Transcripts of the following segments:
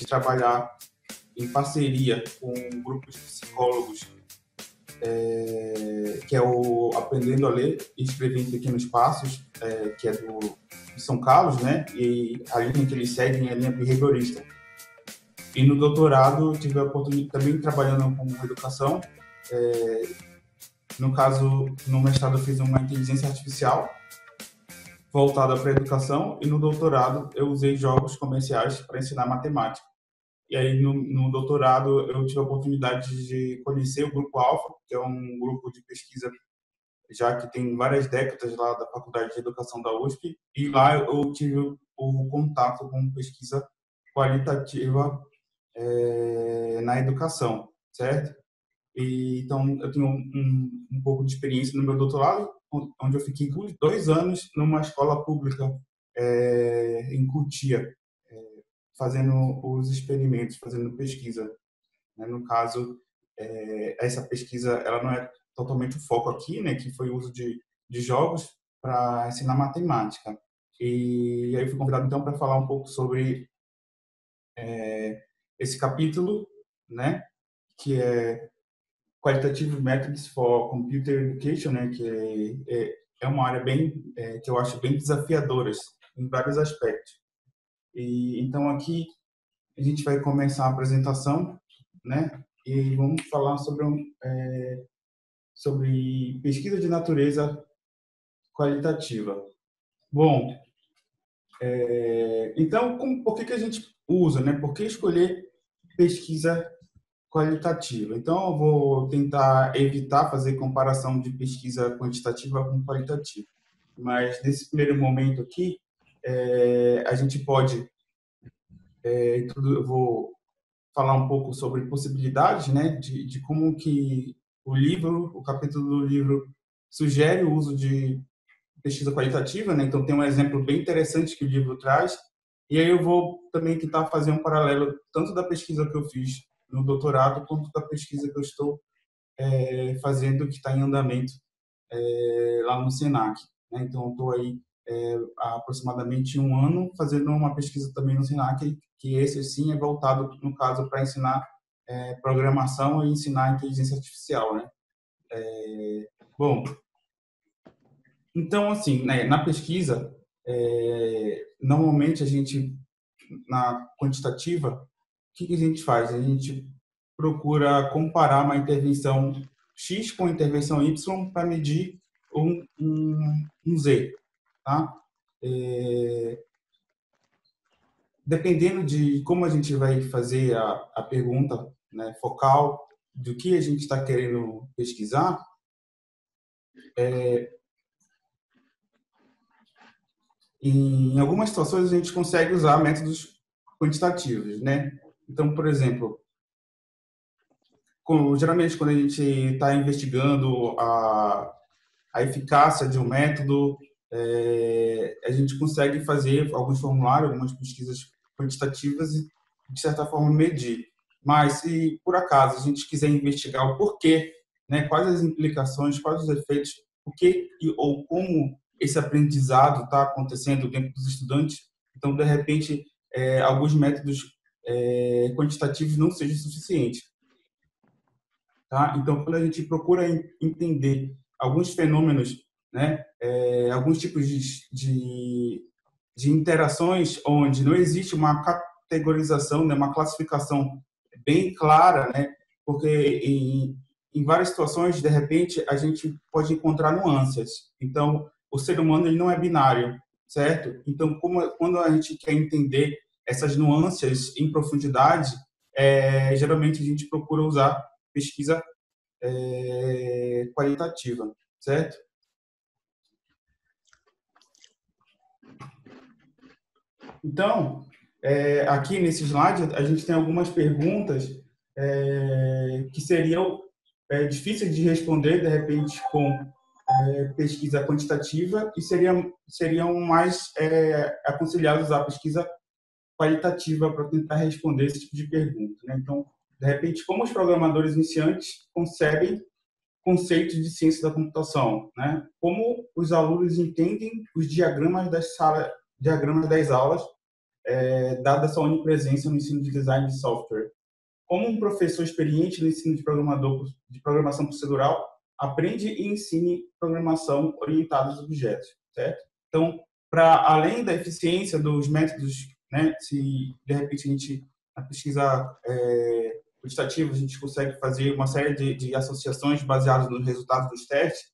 trabalhar em parceria com um grupo de psicólogos, que é o Aprendendo a Ler e Escrever em Pequenos Passos, que é de São Carlos, né? E a linha que eles seguem é a linha behaviorista. E no doutorado, eu tive a oportunidade também trabalhando com educação. No caso, no mestrado, eu fiz uma inteligência artificial voltada para a educação, e no doutorado, eu usei jogos comerciais para ensinar matemática. E aí, no doutorado, eu tive a oportunidade de conhecer o Grupo Alfa, que é um grupo de pesquisa já que tem várias décadas lá da Faculdade de Educação da USP, e lá eu tive o contato com pesquisa qualitativa na educação, certo? E, então, eu tenho um pouco de experiência no meu doutorado, onde eu fiquei 2 anos numa escola pública em Cotia, fazendo os experimentos, fazendo pesquisa, né? No caso, essa pesquisa ela não é totalmente o foco aqui, né? Que foi o uso de jogos para ensinar matemática. E aí fui convidado então para falar um pouco sobre esse capítulo, né? Que é Qualitative Methods for Computer Education, né? Que é uma área que eu acho bem desafiadora em vários aspectos. E então aqui a gente vai começar a apresentação, né? E vamos falar sobre pesquisa de natureza qualitativa. Bom, então, por que a gente usa, né? Por que escolher pesquisa qualitativa? Então, eu vou tentar evitar fazer comparação de pesquisa quantitativa com qualitativa. Mas, nesse primeiro momento aqui, a gente pode... eu vou falar um pouco sobre possibilidades, né? De como que o capítulo do livro, sugere o uso de pesquisa qualitativa, né? Então tem um exemplo bem interessante que o livro traz, e aí eu vou também tentar fazer um paralelo tanto da pesquisa que eu fiz no doutorado quanto da pesquisa que eu estou fazendo, que está em andamento lá no Senac, né? Então eu estou aí há aproximadamente 1 ano fazendo uma pesquisa também no Senac, que esse sim é voltado, no caso, para ensinar programação e ensinar inteligência artificial, né? Bom, então, assim, né, na pesquisa, normalmente a gente, na quantitativa, o que a gente faz? A gente procura comparar uma intervenção X com a intervenção Y para medir um Z, tá? Dependendo de como a gente vai fazer a pergunta, né, focal, do que a gente está querendo pesquisar, em algumas situações a gente consegue usar métodos quantitativos, né? Então, por exemplo, geralmente quando a gente está investigando a eficácia de um método, a gente consegue fazer alguns formulários, algumas pesquisas quantitativas e, de certa forma, medir. Mas, se por acaso a gente quiser investigar o porquê, né, quais as implicações, quais os efeitos, o que ou como esse aprendizado está acontecendo dentro dos estudantes, então, de repente, alguns métodos quantitativos não sejam suficientes. Tá? Então, quando a gente procura entender alguns fenômenos, né, alguns tipos de interações onde não existe uma categorização, né, uma classificação bem clara, né, porque em várias situações, de repente, a gente pode encontrar nuances. Então, o ser humano ele não é binário, certo? Então, quando a gente quer entender essas nuances em profundidade, geralmente a gente procura usar pesquisa qualitativa, certo? Então, aqui nesse slide, a gente tem algumas perguntas que seriam difíceis de responder, de repente, com pesquisa quantitativa, e seriam mais aconselhados usar pesquisa qualitativa para tentar responder esse tipo de pergunta, né? Então, de repente, como os programadores iniciantes concebem conceitos de ciência da computação, né? Como os alunos entendem os diagramas das aulas dada essa onipresença no ensino de design de software. Como um professor experiente no ensino de programação procedural aprende e ensine programação orientada aos objetos, certo? Então, para além da eficiência dos métodos, né, se de repente a gente na pesquisa quantitativa a gente consegue fazer uma série de associações baseadas nos resultados dos testes,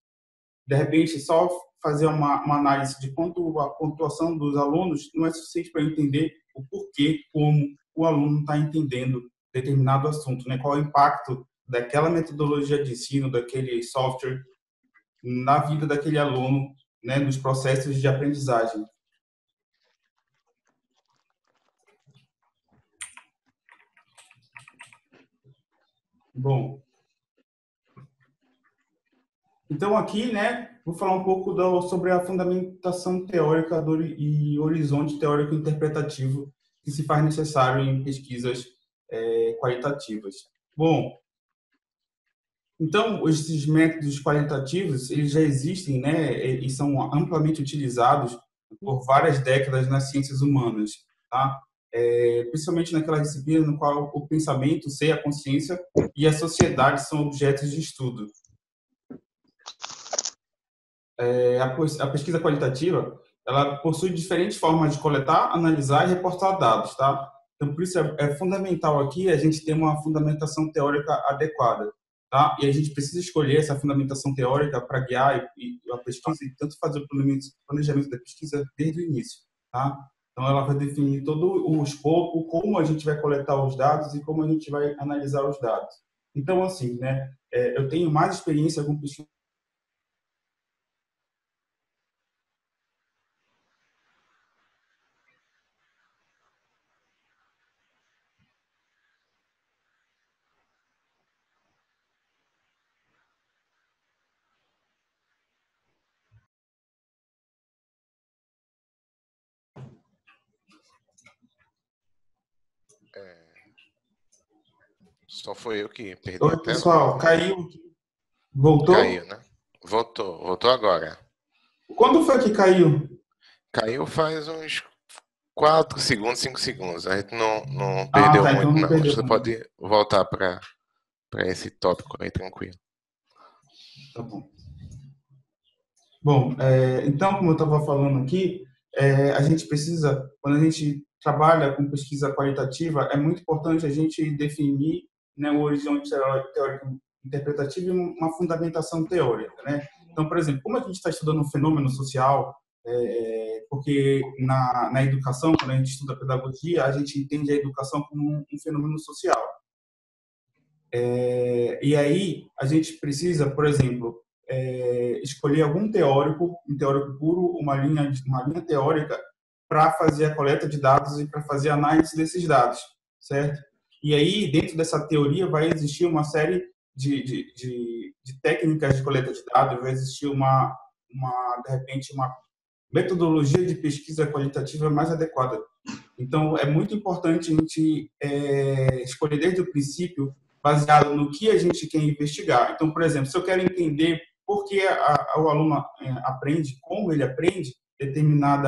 de repente só fazer uma análise de quanto a pontuação dos alunos não é suficiente para entender o porquê, como o aluno está entendendo determinado assunto, né? Qual é o impacto daquela metodologia de ensino, daquele software na vida daquele aluno, né? Nos processos de aprendizagem. Bom, então aqui, né, vou falar um pouco sobre a fundamentação teórica e horizonte teórico interpretativo que se faz necessário em pesquisas qualitativas. Bom, então esses métodos qualitativos eles já existem, né, e são amplamente utilizados por várias décadas nas ciências humanas, tá? Principalmente naquela disciplina no qual o pensamento, a consciência e a sociedade são objetos de estudo. A pesquisa qualitativa, ela possui diferentes formas de coletar, analisar e reportar dados, tá? Então, por isso é fundamental aqui a gente ter uma fundamentação teórica adequada, tá? E a gente precisa escolher essa fundamentação teórica para guiar a pesquisa e tanto fazer o planejamento da pesquisa desde o início, tá? Então, ela vai definir todo o escopo, como a gente vai coletar os dados e como a gente vai analisar os dados. Então, assim, né? Eu tenho mais experiência com pesquisa. Só foi eu que perdi a Oi, tela? pessoal, caiu. Caiu, Voltou? né? Voltou agora. Quando foi que caiu? Caiu faz uns 4 segundos, 5 segundos. A gente não Ah, perdeu tá, então muito, não não. Acho perdeu que você muito. pode voltar para esse tópico aí, tranquilo. Tá bom. Bom, então, como eu estava falando aqui, a gente precisa, quando a gente trabalha com pesquisa qualitativa, é muito importante a gente definir, né, o horizonte teórico interpretativo e uma fundamentação teórica, né? Então, por exemplo, como a gente está estudando um fenômeno social, porque na educação, quando a gente estuda pedagogia, a gente entende a educação como um fenômeno social. E aí a gente precisa, por exemplo, escolher algum teórico, um teórico puro, uma linha teórica para fazer a coleta de dados e para fazer a análise desses dados, certo? E aí, dentro dessa teoria, vai existir uma série de técnicas de coleta de dados, vai existir de repente, uma metodologia de pesquisa qualitativa mais adequada. Então, é muito importante a gente escolher desde o princípio, baseado no que a gente quer investigar. Então, por exemplo, se eu quero entender por que o aluno aprende, como ele aprende determinado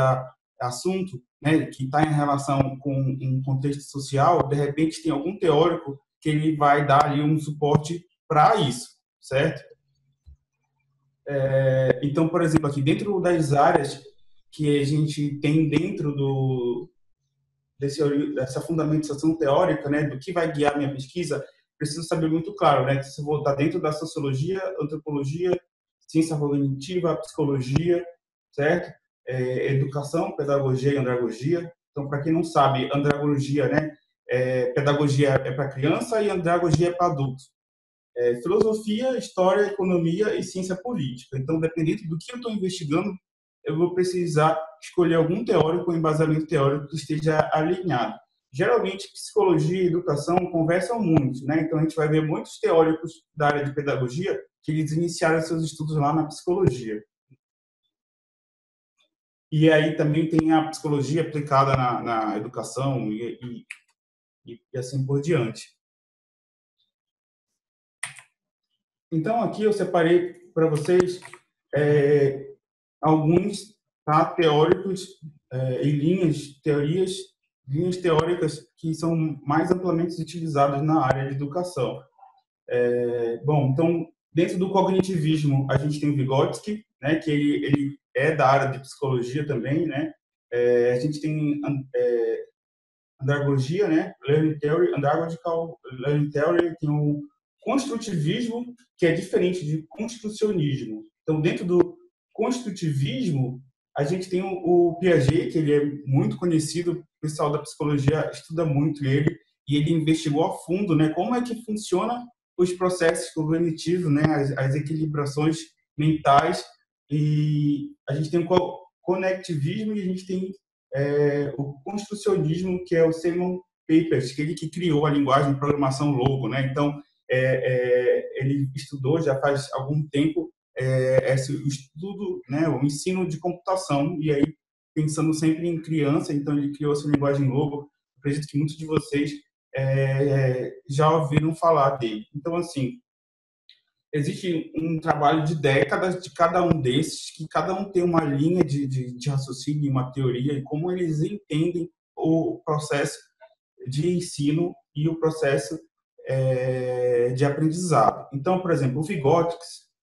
assunto, né, que está em relação com um contexto social, de repente tem algum teórico que ele vai dar ali um suporte para isso, certo? Então, por exemplo, aqui dentro das áreas que a gente tem dentro dessa fundamentação teórica, né, do que vai guiar minha pesquisa, preciso saber muito claro, né, que se eu vou estar dentro da sociologia, antropologia, ciência cognitiva, psicologia, certo? Educação, pedagogia e andragogia. Então, para quem não sabe, andragogia, né, pedagogia é para criança e andragogia é para adulto. Filosofia, história, economia e ciência política. Então, dependendo do que eu estou investigando, eu vou precisar escolher algum teórico, um embasamento teórico que esteja alinhado. Geralmente, psicologia e educação conversam muito, né? Então, a gente vai ver muitos teóricos da área de pedagogia que eles iniciaram seus estudos lá na psicologia. E aí também tem a psicologia aplicada na educação e assim por diante. Então, aqui eu separei para vocês alguns, tá, teóricos e linhas, teorias linhas teóricas que são mais amplamente utilizadas na área de educação. Bom, então, dentro do cognitivismo, a gente tem o Vygotsky, né, que ele é da área de psicologia também, né? A gente tem andragogia, né? Learning Theory, andragogical Learning Theory, tem o construtivismo, que é diferente de construcionismo. Então, dentro do construtivismo, a gente tem o Piaget, que ele é muito conhecido, o pessoal da psicologia estuda muito ele, e ele investigou a fundo, né, como é que funciona os processos cognitivos, né, as equilibrações mentais, e a gente tem o conectivismo e a gente tem o construcionismo, que é o Simon Papers, que ele que criou a linguagem de programação Logo, né? Então, ele estudou já faz algum tempo esse estudo, né, o ensino de computação, e aí pensando sempre em criança, então ele criou essa linguagem Logo. Acredito que muitos de vocês já ouviram falar dele. Então, assim, existe um trabalho de décadas de cada um desses, que cada um tem uma linha de raciocínio, uma teoria, e como eles entendem o processo de ensino e o processo de aprendizado. Então, por exemplo, o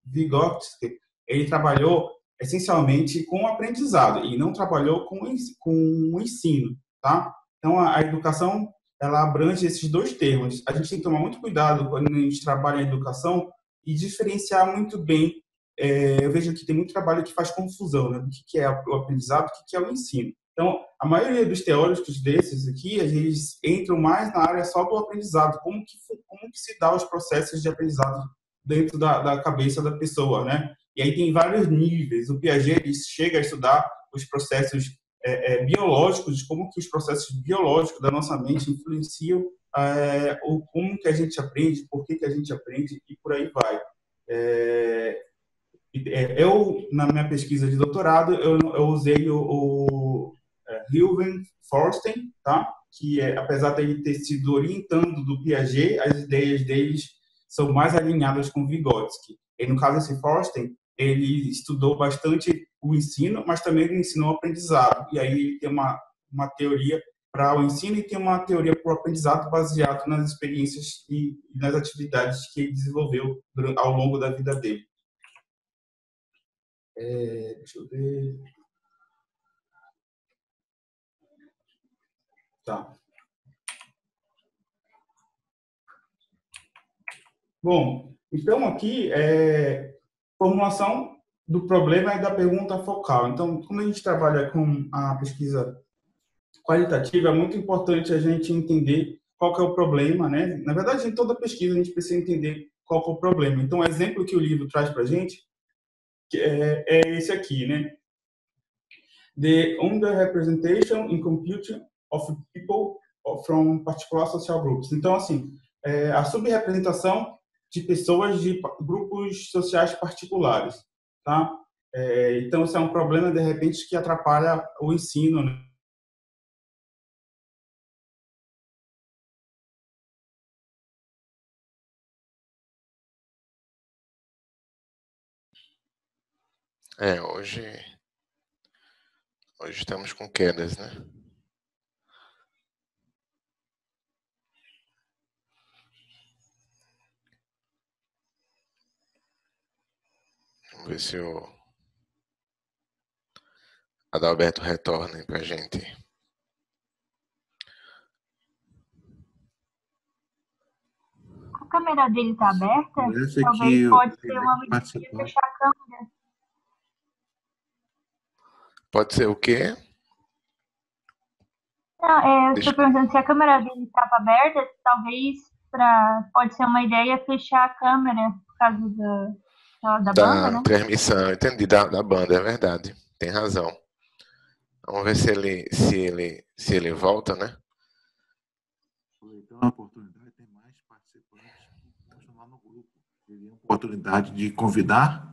Vygotsky, ele trabalhou essencialmente com o aprendizado e não trabalhou com o ensino, tá? Então, a educação, ela abrange esses dois termos. A gente tem que tomar muito cuidado quando a gente trabalha em educação e diferenciar muito bem. Eu vejo que tem muito trabalho que faz confusão, né, do que é o aprendizado, do que é o ensino. Então, a maioria dos teóricos desses aqui, eles entram mais na área só do aprendizado, como que se dá os processos de aprendizado dentro da cabeça da pessoa, né? E aí tem vários níveis. O Piaget ele chega a estudar os processos biológicos, como que os processos biológicos da nossa mente influenciam como que a gente aprende, por que a gente aprende e por aí vai. É, eu, na minha pesquisa de doutorado, eu usei o Hilven Forsten, tá? Que, apesar de ele ter sido orientando do Piaget, as ideias deles são mais alinhadas com Vygotsky. E, no caso, esse Forsten, ele estudou bastante o ensino, mas também ele ensinou o aprendizado. E aí ele tem uma teoria para o ensino e tem uma teoria para o aprendizado baseado nas experiências e nas atividades que ele desenvolveu ao longo da vida dele. Deixa eu ver. Tá. Bom, então aqui é formulação do problema e da pergunta focal. Então, como a gente trabalha com a pesquisa qualitativa, é muito importante a gente entender qual que é o problema, né? Na verdade, em toda pesquisa a gente precisa entender qual que é o problema. Então, o exemplo que o livro traz para a gente é esse aqui, né? The underrepresentation in computing of people from particular social groups. Então, assim, a subrepresentação de pessoas de grupos sociais particulares, tá? Então, isso é um problema, de repente, que atrapalha o ensino, né? Hoje estamos com quedas, né? Vamos ver se o Adalberto retorna aí pra gente. A câmera dele tá aberta? Talvez pode ser uma medida de fechar a câmera. Pode ser o quê? Não, eu estou perguntando se a câmera dele estava aberta, talvez pode ser uma ideia fechar a câmera por causa da banda, né? Transmissão, entendi, da banda, é verdade. Tem razão. Vamos ver se ele volta, né? Então, a oportunidade tem mais participantes que continuar no grupo. Teria oportunidade de convidar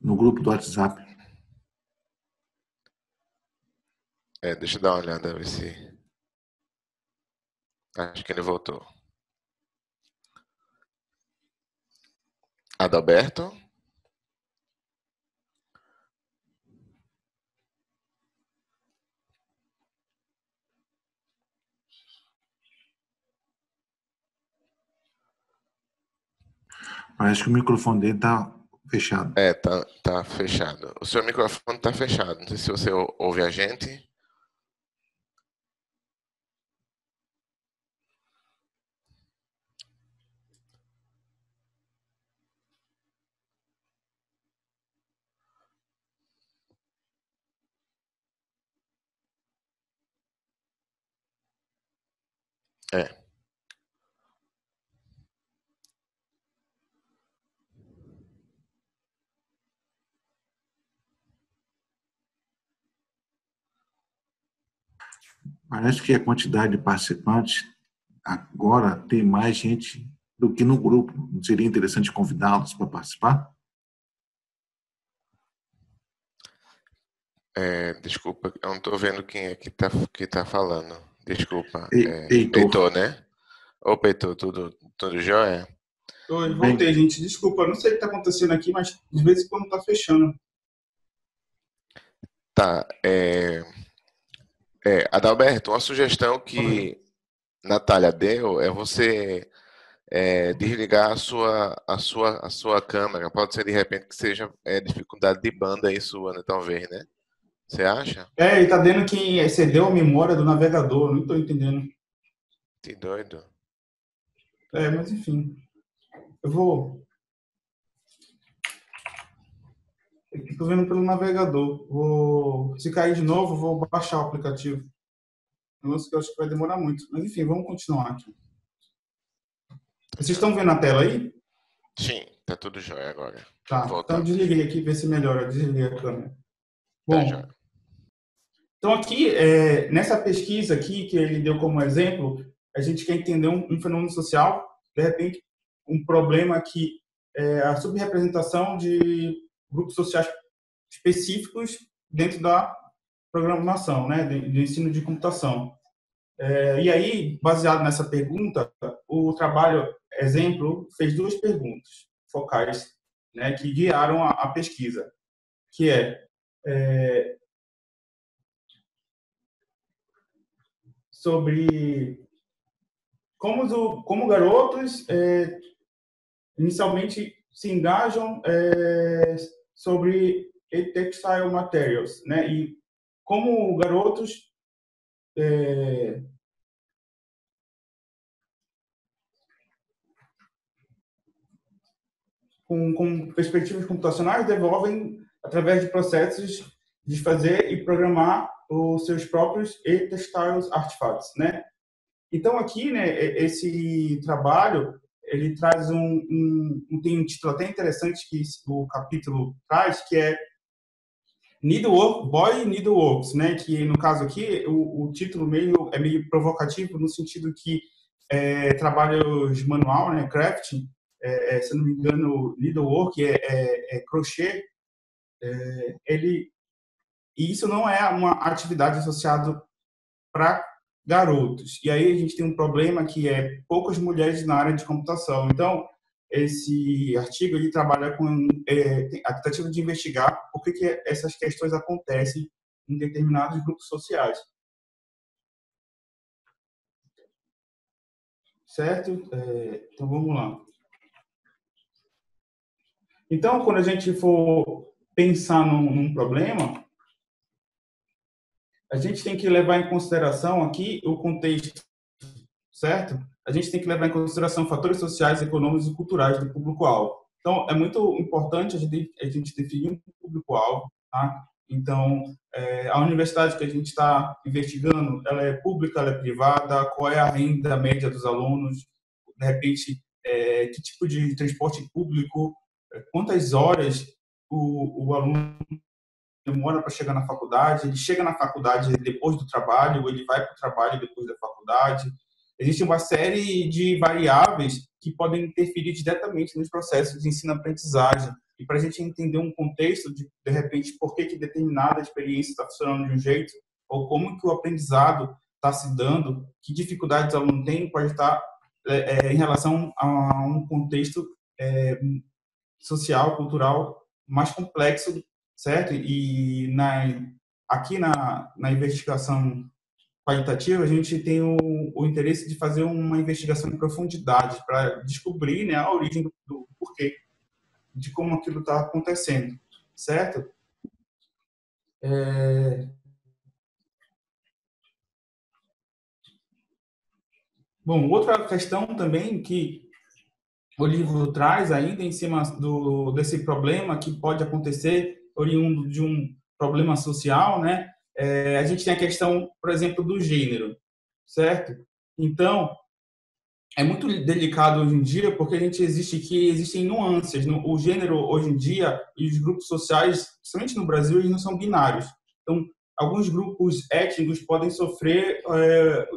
no grupo do WhatsApp. Deixa eu dar uma olhada, ver se... Acho que ele voltou. Adalberto? Parece que o microfone dele tá fechado. Tá fechado. O seu microfone tá fechado. Não sei se você ouve a gente. É. Parece que a quantidade de participantes agora tem mais gente do que no grupo. Não seria interessante convidá-los para participar? Desculpa, eu não tô vendo quem é que tá falando. Desculpa. Heitor, Heitor, né? Opa, Heitor, tudo jóia? Oi, bem, voltei, gente. Desculpa, eu não sei o que está acontecendo aqui, mas de vez em quando está fechando. Tá. Adalberto, uma sugestão que Natália deu é você desligar a sua câmera. Pode ser de repente que seja dificuldade de banda aí sua, né? Talvez, né? Você acha? Ele está dizendo que excedeu a memória do navegador, não estou entendendo. Que doido. Mas enfim, eu vou. Estou vendo pelo navegador. Se cair de novo, vou baixar o aplicativo. Negócio que eu acho que vai demorar muito. Mas enfim, vamos continuar aqui. Vocês estão vendo a tela aí? Sim, tá tudo jóia agora. Tá. Então Voltamos. desliguei aqui, ver se melhora. Desliguei a câmera. Tá jóia. Bom, então aqui, nessa pesquisa aqui que ele deu como exemplo, a gente quer entender um fenômeno social, de repente, um problema que é a subrepresentação de grupos sociais específicos dentro da programação, né, de ensino de computação. E aí, baseado nessa pergunta, o trabalho exemplo fez duas perguntas focais, né, que guiaram a pesquisa, que sobre como garotos inicialmente se engajam sobre textile materials, né? E como garotos com perspectivas computacionais desenvolvem através de processos de fazer e programar os seus próprios textiles artifacts, né? Então aqui, né, esse trabalho ele traz tem um título até interessante que o capítulo traz, que é Needlework, Boy Needleworks, né? Que no caso aqui o título é meio provocativo no sentido que trabalhos manual, né, crafting, se não me engano, needlework crochê, e isso não é uma atividade associada para garotos. E aí a gente tem um problema que é poucas mulheres na área de computação. Então, esse artigo ele trabalha com a tentativa de investigar por que essas questões acontecem em determinados grupos sociais. Certo? Então, vamos lá. Então, quando a gente for pensar num problema, a gente tem que levar em consideração aqui o contexto, certo? A gente tem que levar em consideração fatores sociais, econômicos e culturais do público-alvo. Então, é muito importante a gente definir um público-alvo, tá? Então, a universidade que a gente está investigando, ela é pública, ela é privada, qual é a renda média dos alunos, de repente, que tipo de transporte público, quantas horas o aluno demora para chegar na faculdade, ele chega na faculdade depois do trabalho, ou ele vai para o trabalho depois da faculdade. Existe uma série de variáveis que podem interferir diretamente nos processos de ensino-aprendizagem. E para a gente entender um contexto, de repente, por que determinada experiência está funcionando de um jeito, ou como que o aprendizado está se dando, que dificuldades o aluno tem, pode estar em relação a um contexto social, cultural mais complexo, certo? E aqui na investigação qualitativa, a gente tem o interesse de fazer uma investigação em profundidade para descobrir, né, a origem do porquê, de como aquilo está acontecendo, certo? Bom, outra questão também que o livro traz ainda em cima desse problema que pode acontecer oriundo de um problema social, né? A gente tem a questão, por exemplo, do gênero, certo? Então, é muito delicado hoje em dia porque existem nuances. O gênero hoje em dia e os grupos sociais, principalmente no Brasil, eles não são binários. Então, alguns grupos étnicos podem sofrer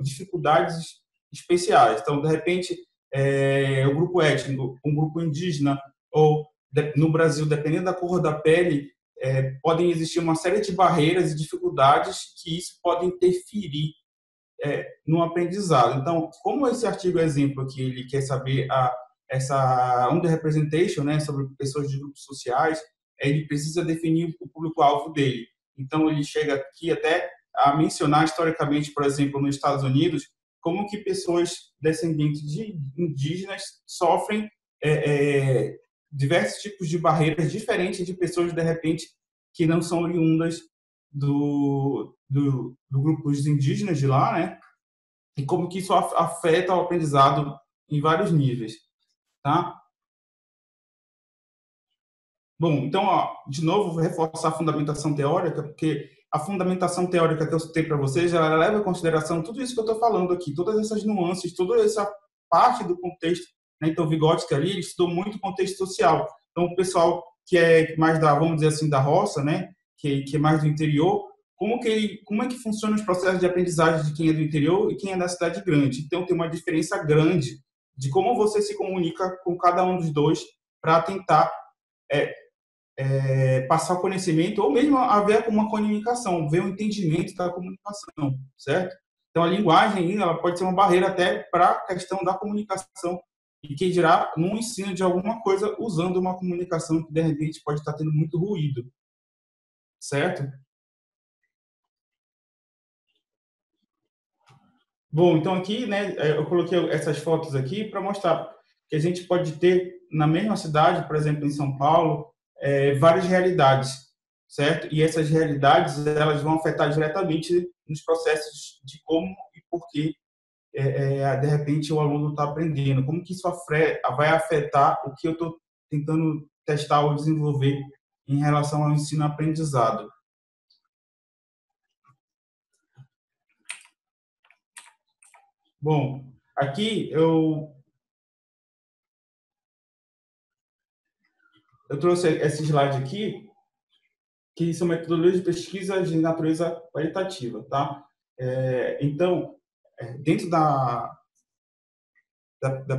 dificuldades especiais. Então, de repente, o grupo étnico, um grupo indígena, ou no Brasil, dependendo da cor da pele, podem existir uma série de barreiras e dificuldades que isso pode interferir no aprendizado. Então, como esse artigo exemplo aqui, ele quer saber essa underrepresentation, né, sobre pessoas de grupos sociais, ele precisa definir o público-alvo dele. Então, ele chega aqui até a mencionar historicamente, por exemplo, nos Estados Unidos, como que pessoas descendentes de indígenas sofrem diversos tipos de barreiras diferentes de pessoas, de repente, que não são oriundas do grupos indígenas de lá, né? E como que isso afeta o aprendizado em vários níveis, tá? Bom, então, de novo, vou reforçar a fundamentação teórica, porque a fundamentação teórica que eu citei para vocês, ela leva em consideração tudo isso que eu estou falando aqui, todas essas nuances, toda essa parte do contexto, né? Então, o Vygotsky ali, ele estudou muito o contexto social. Então, o pessoal que é mais vamos dizer assim, da roça, né? Que é mais do interior, como é que funcionam os processos de aprendizagem de quem é do interior e quem é da cidade grande. Então, tem uma diferença grande de como você se comunica com cada um dos dois para tentar passar o conhecimento ou mesmo haver uma comunicação, ver o entendimento da comunicação, certo? Então, a linguagem ela pode ser uma barreira até para a questão da comunicação e que dirá no ensino de alguma coisa usando uma comunicação que, de repente, pode estar tendo muito ruído, certo? Bom, então aqui, né, eu coloquei essas fotos aqui para mostrar que a gente pode ter na mesma cidade, por exemplo, em São Paulo, várias realidades, certo? E essas realidades elas vão afetar diretamente nos processos de como e por que de repente o aluno está aprendendo, como que isso vai afetar o que eu estou tentando testar ou desenvolver em relação ao ensino-aprendizado. Bom, aqui eu trouxe esse slide aqui, que são metodologias de pesquisa de natureza qualitativa, tá? Então, dentro da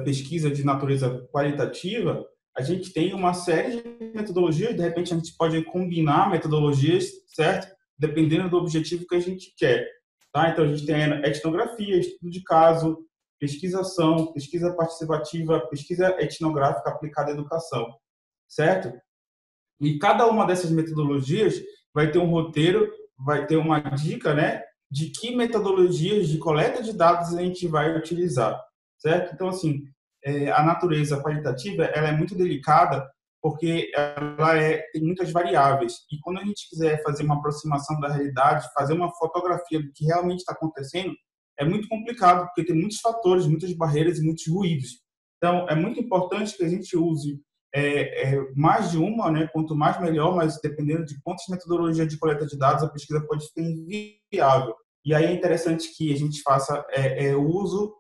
pesquisa de natureza qualitativa, a gente tem uma série de metodologias, de repente a gente pode combinar metodologias, certo? Dependendo do objetivo que a gente quer, tá? Então, a gente tem a etnografia, estudo de caso, pesquisação, pesquisa participativa, pesquisa etnográfica aplicada à educação, certo? E cada uma dessas metodologias vai ter um roteiro, vai ter uma dica, né, de que metodologias de coleta de dados a gente vai utilizar, certo? Então, assim, a natureza qualitativa, ela é muito delicada porque ela tem muitas variáveis. E quando a gente quiser fazer uma aproximação da realidade, fazer uma fotografia do que realmente está acontecendo, é muito complicado, porque tem muitos fatores, muitas barreiras e muitos ruídos. Então, é muito importante que a gente use mais de uma, né? Quanto mais melhor, mas dependendo de quantas metodologias de coleta de dados, a pesquisa pode ficar inviável. E aí é interessante que a gente faça o uso,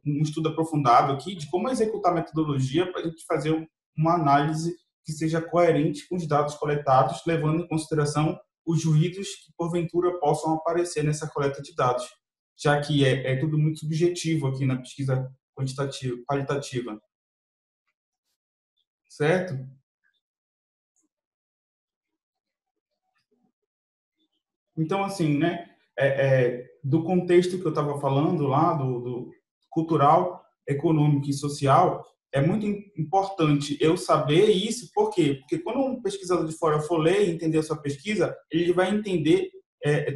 um estudo aprofundado aqui de como executar a metodologia para a gente fazer uma análise que seja coerente com os dados coletados, levando em consideração os ruídos que, porventura, possam aparecer nessa coleta de dados, já que é tudo muito subjetivo aqui na pesquisa qualitativa. Certo? Então, assim, né, do contexto que eu estava falando lá, do cultural, econômico e social, é muito importante eu saber isso. Por quê? Porque quando um pesquisador de fora for ler e entender a sua pesquisa, ele vai entender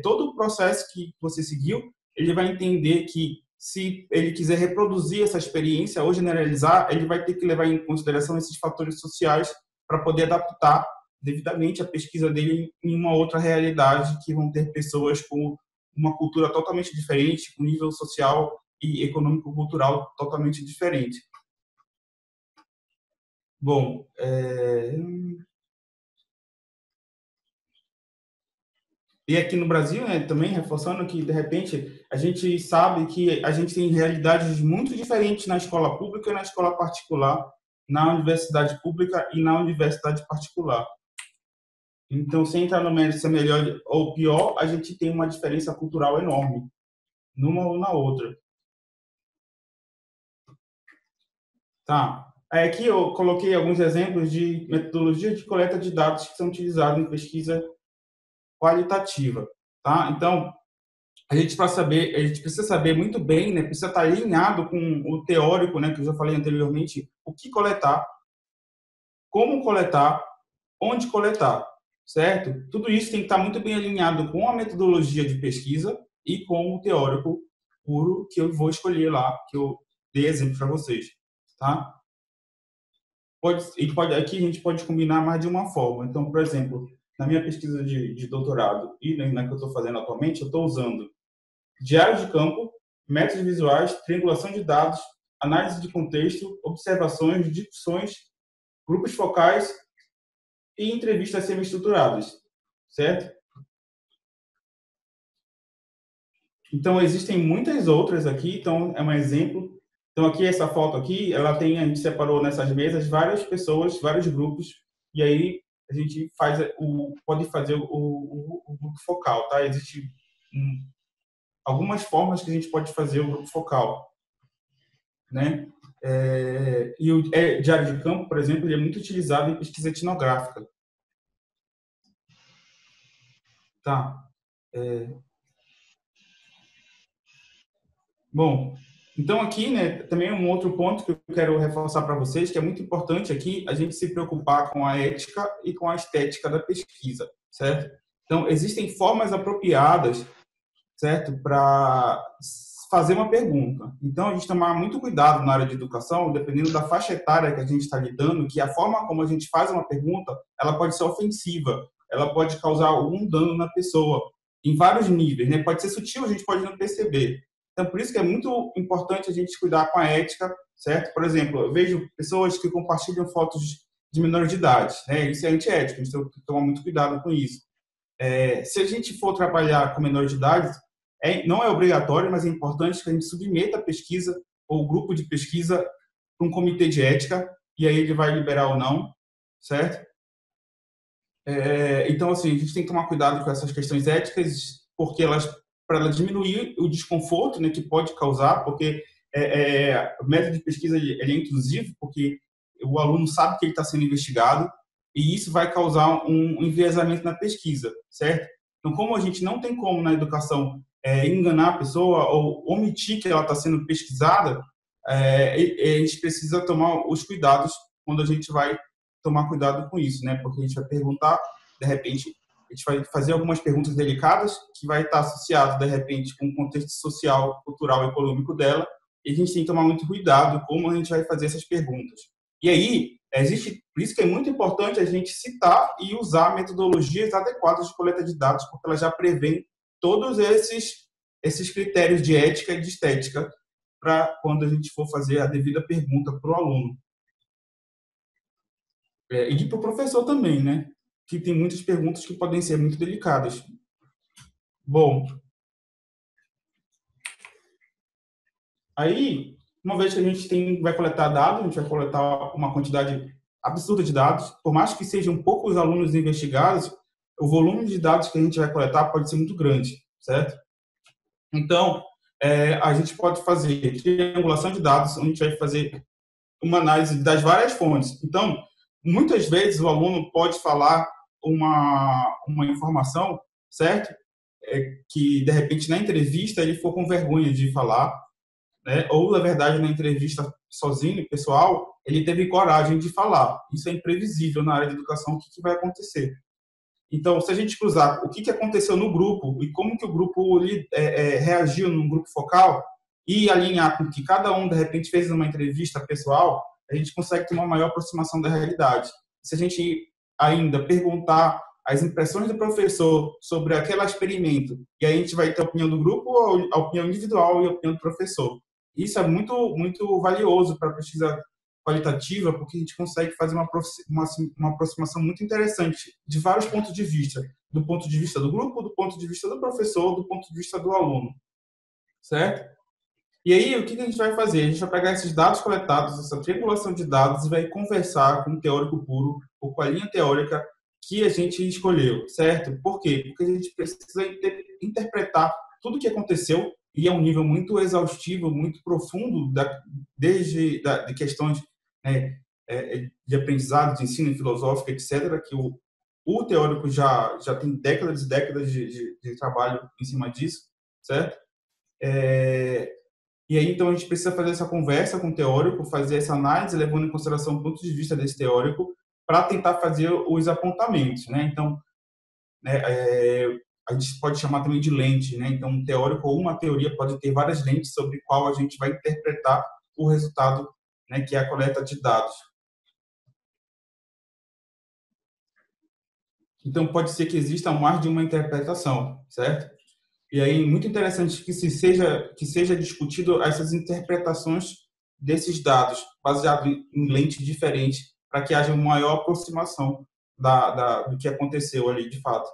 todo o processo que você seguiu ele vai entender que se ele quiser reproduzir essa experiência ou generalizar, ele vai ter que levar em consideração esses fatores sociais para poder adaptar devidamente a pesquisa dele em uma outra realidade, que vão ter pessoas com uma cultura totalmente diferente, com nível social e econômico-cultural totalmente diferente. Bom, e aqui no Brasil, né, também reforçando que, de repente, a gente sabe que a gente tem realidades muito diferentes na escola pública e na escola particular, na universidade pública e na universidade particular. Então, sem entrar no mérito se é melhor ou pior, a gente tem uma diferença cultural enorme, numa ou na outra. Tá. Aqui eu coloquei alguns exemplos de metodologias de coleta de dados que são utilizadas em pesquisa qualitativa, tá? Então, a gente precisa saber muito bem, né? Precisa estar alinhado com o teórico, né? Que eu já falei anteriormente, o que coletar, como coletar, onde coletar, certo? Tudo isso tem que estar muito bem alinhado com a metodologia de pesquisa e com o teórico puro que eu vou escolher lá, que eu dei exemplo para vocês, tá? Aqui a gente pode combinar mais de uma forma. Então, por exemplo, na minha pesquisa de doutorado e na que eu estou fazendo atualmente, eu estou usando diários de campo, métodos visuais, triangulação de dados, análise de contexto, observações, discussões, grupos focais e entrevistas semi-estruturadas, certo? Então, existem muitas outras aqui, então é um exemplo. Então, aqui, essa foto aqui, a gente separou nessas mesas várias pessoas, vários grupos, e aí a gente pode fazer o grupo focal, tá? Existem algumas formas que a gente pode fazer o grupo focal, né? E o diário de campo, por exemplo, ele é muito utilizado em pesquisa etnográfica. Tá. Bom, então aqui, né, também um outro ponto que eu quero reforçar para vocês, que é muito importante aqui, a gente se preocupar com a ética e com a estética da pesquisa, certo? Então, existem formas apropriadas, certo, para fazer uma pergunta. Então, a gente tomar muito cuidado na área de educação, dependendo da faixa etária que a gente está lidando, que a forma como a gente faz uma pergunta, ela pode ser ofensiva, ela pode causar algum dano na pessoa, em vários níveis, né? Pode ser sutil, a gente pode não perceber. Então, por isso que é muito importante a gente cuidar com a ética, certo? Por exemplo, eu vejo pessoas que compartilham fotos de menores de idade, né? Isso é antiético, a gente tem que tomar muito cuidado com isso. Se a gente for trabalhar com menores de idade, não é obrigatório, mas é importante que a gente submeta a pesquisa ou o grupo de pesquisa para um comitê de ética, e aí ele vai liberar ou não, certo? Então, assim, a gente tem que tomar cuidado com essas questões éticas, porque para ela diminuir o desconforto, né, que pode causar, porque o método de pesquisa ele é inclusivo, porque o aluno sabe que ele está sendo investigado, e isso vai causar um enviesamento na pesquisa, certo? Então, como a gente não tem como na educação enganar a pessoa ou omitir que ela está sendo pesquisada, a gente precisa tomar os cuidados quando a gente vai tomar cuidado com isso, né? Porque a gente vai perguntar, de repente, a gente vai fazer algumas perguntas delicadas que vai estar associado, de repente, com o contexto social, cultural e econômico dela, e a gente tem que tomar muito cuidado como a gente vai fazer essas perguntas. E aí, por isso que é muito importante a gente citar e usar metodologias adequadas de coleta de dados, porque elas já prevêem todos esses critérios de ética e de estética para quando a gente for fazer a devida pergunta para o aluno. E para o professor também, né? Que tem muitas perguntas que podem ser muito delicadas. Bom, aí, uma vez que a gente vai coletar dados, a gente vai coletar uma quantidade absurda de dados, por mais que sejam poucos alunos investigados, o volume de dados que a gente vai coletar pode ser muito grande, certo? Então, a gente pode fazer triangulação de dados, onde a gente vai fazer uma análise das várias fontes. Então, muitas vezes o aluno pode falar uma informação, certo? Que, de repente, na entrevista ele for com vergonha de falar, né? Ou, na verdade, na entrevista sozinho, pessoal, ele teve coragem de falar. Isso é imprevisível na área de educação, o que vai acontecer. Então, se a gente cruzar o que aconteceu no grupo e como que o grupo reagiu num grupo focal e alinhar com o que cada um, de repente, fez numa entrevista pessoal, a gente consegue ter uma maior aproximação da realidade. Se a gente ainda perguntar as impressões do professor sobre aquele experimento, e aí a gente vai ter a opinião do grupo, a opinião individual e a opinião do professor. Isso é muito, muito valioso para a pesquisa qualitativa, porque a gente consegue fazer uma aproximação muito interessante de vários pontos de vista, do ponto de vista do grupo, do ponto de vista do professor, do ponto de vista do aluno, certo? E aí, o que a gente vai fazer? A gente vai pegar esses dados coletados, essa triangulação de dados, e vai conversar com o teórico puro, ou com a linha teórica que a gente escolheu, certo? Por quê? Porque a gente precisa interpretar tudo o que aconteceu, e é um nível muito exaustivo, muito profundo, desde questões, né, de aprendizado, de ensino filosófico, etc., que o teórico já tem décadas e décadas de trabalho em cima disso, certo? E aí, então, a gente precisa fazer essa conversa com o teórico, fazer essa análise, levando em consideração o ponto de vista desse teórico, para tentar fazer os apontamentos, né? Então, né, a gente pode chamar também de lente, né? Então, um teórico ou uma teoria pode ter várias lentes sobre qual a gente vai interpretar o resultado, né, que é a coleta de dados. Então, pode ser que exista mais de uma interpretação, certo? E aí, muito interessante que seja discutido essas interpretações desses dados, baseado em lentes diferentes, para que haja uma maior aproximação do que aconteceu ali, de fato.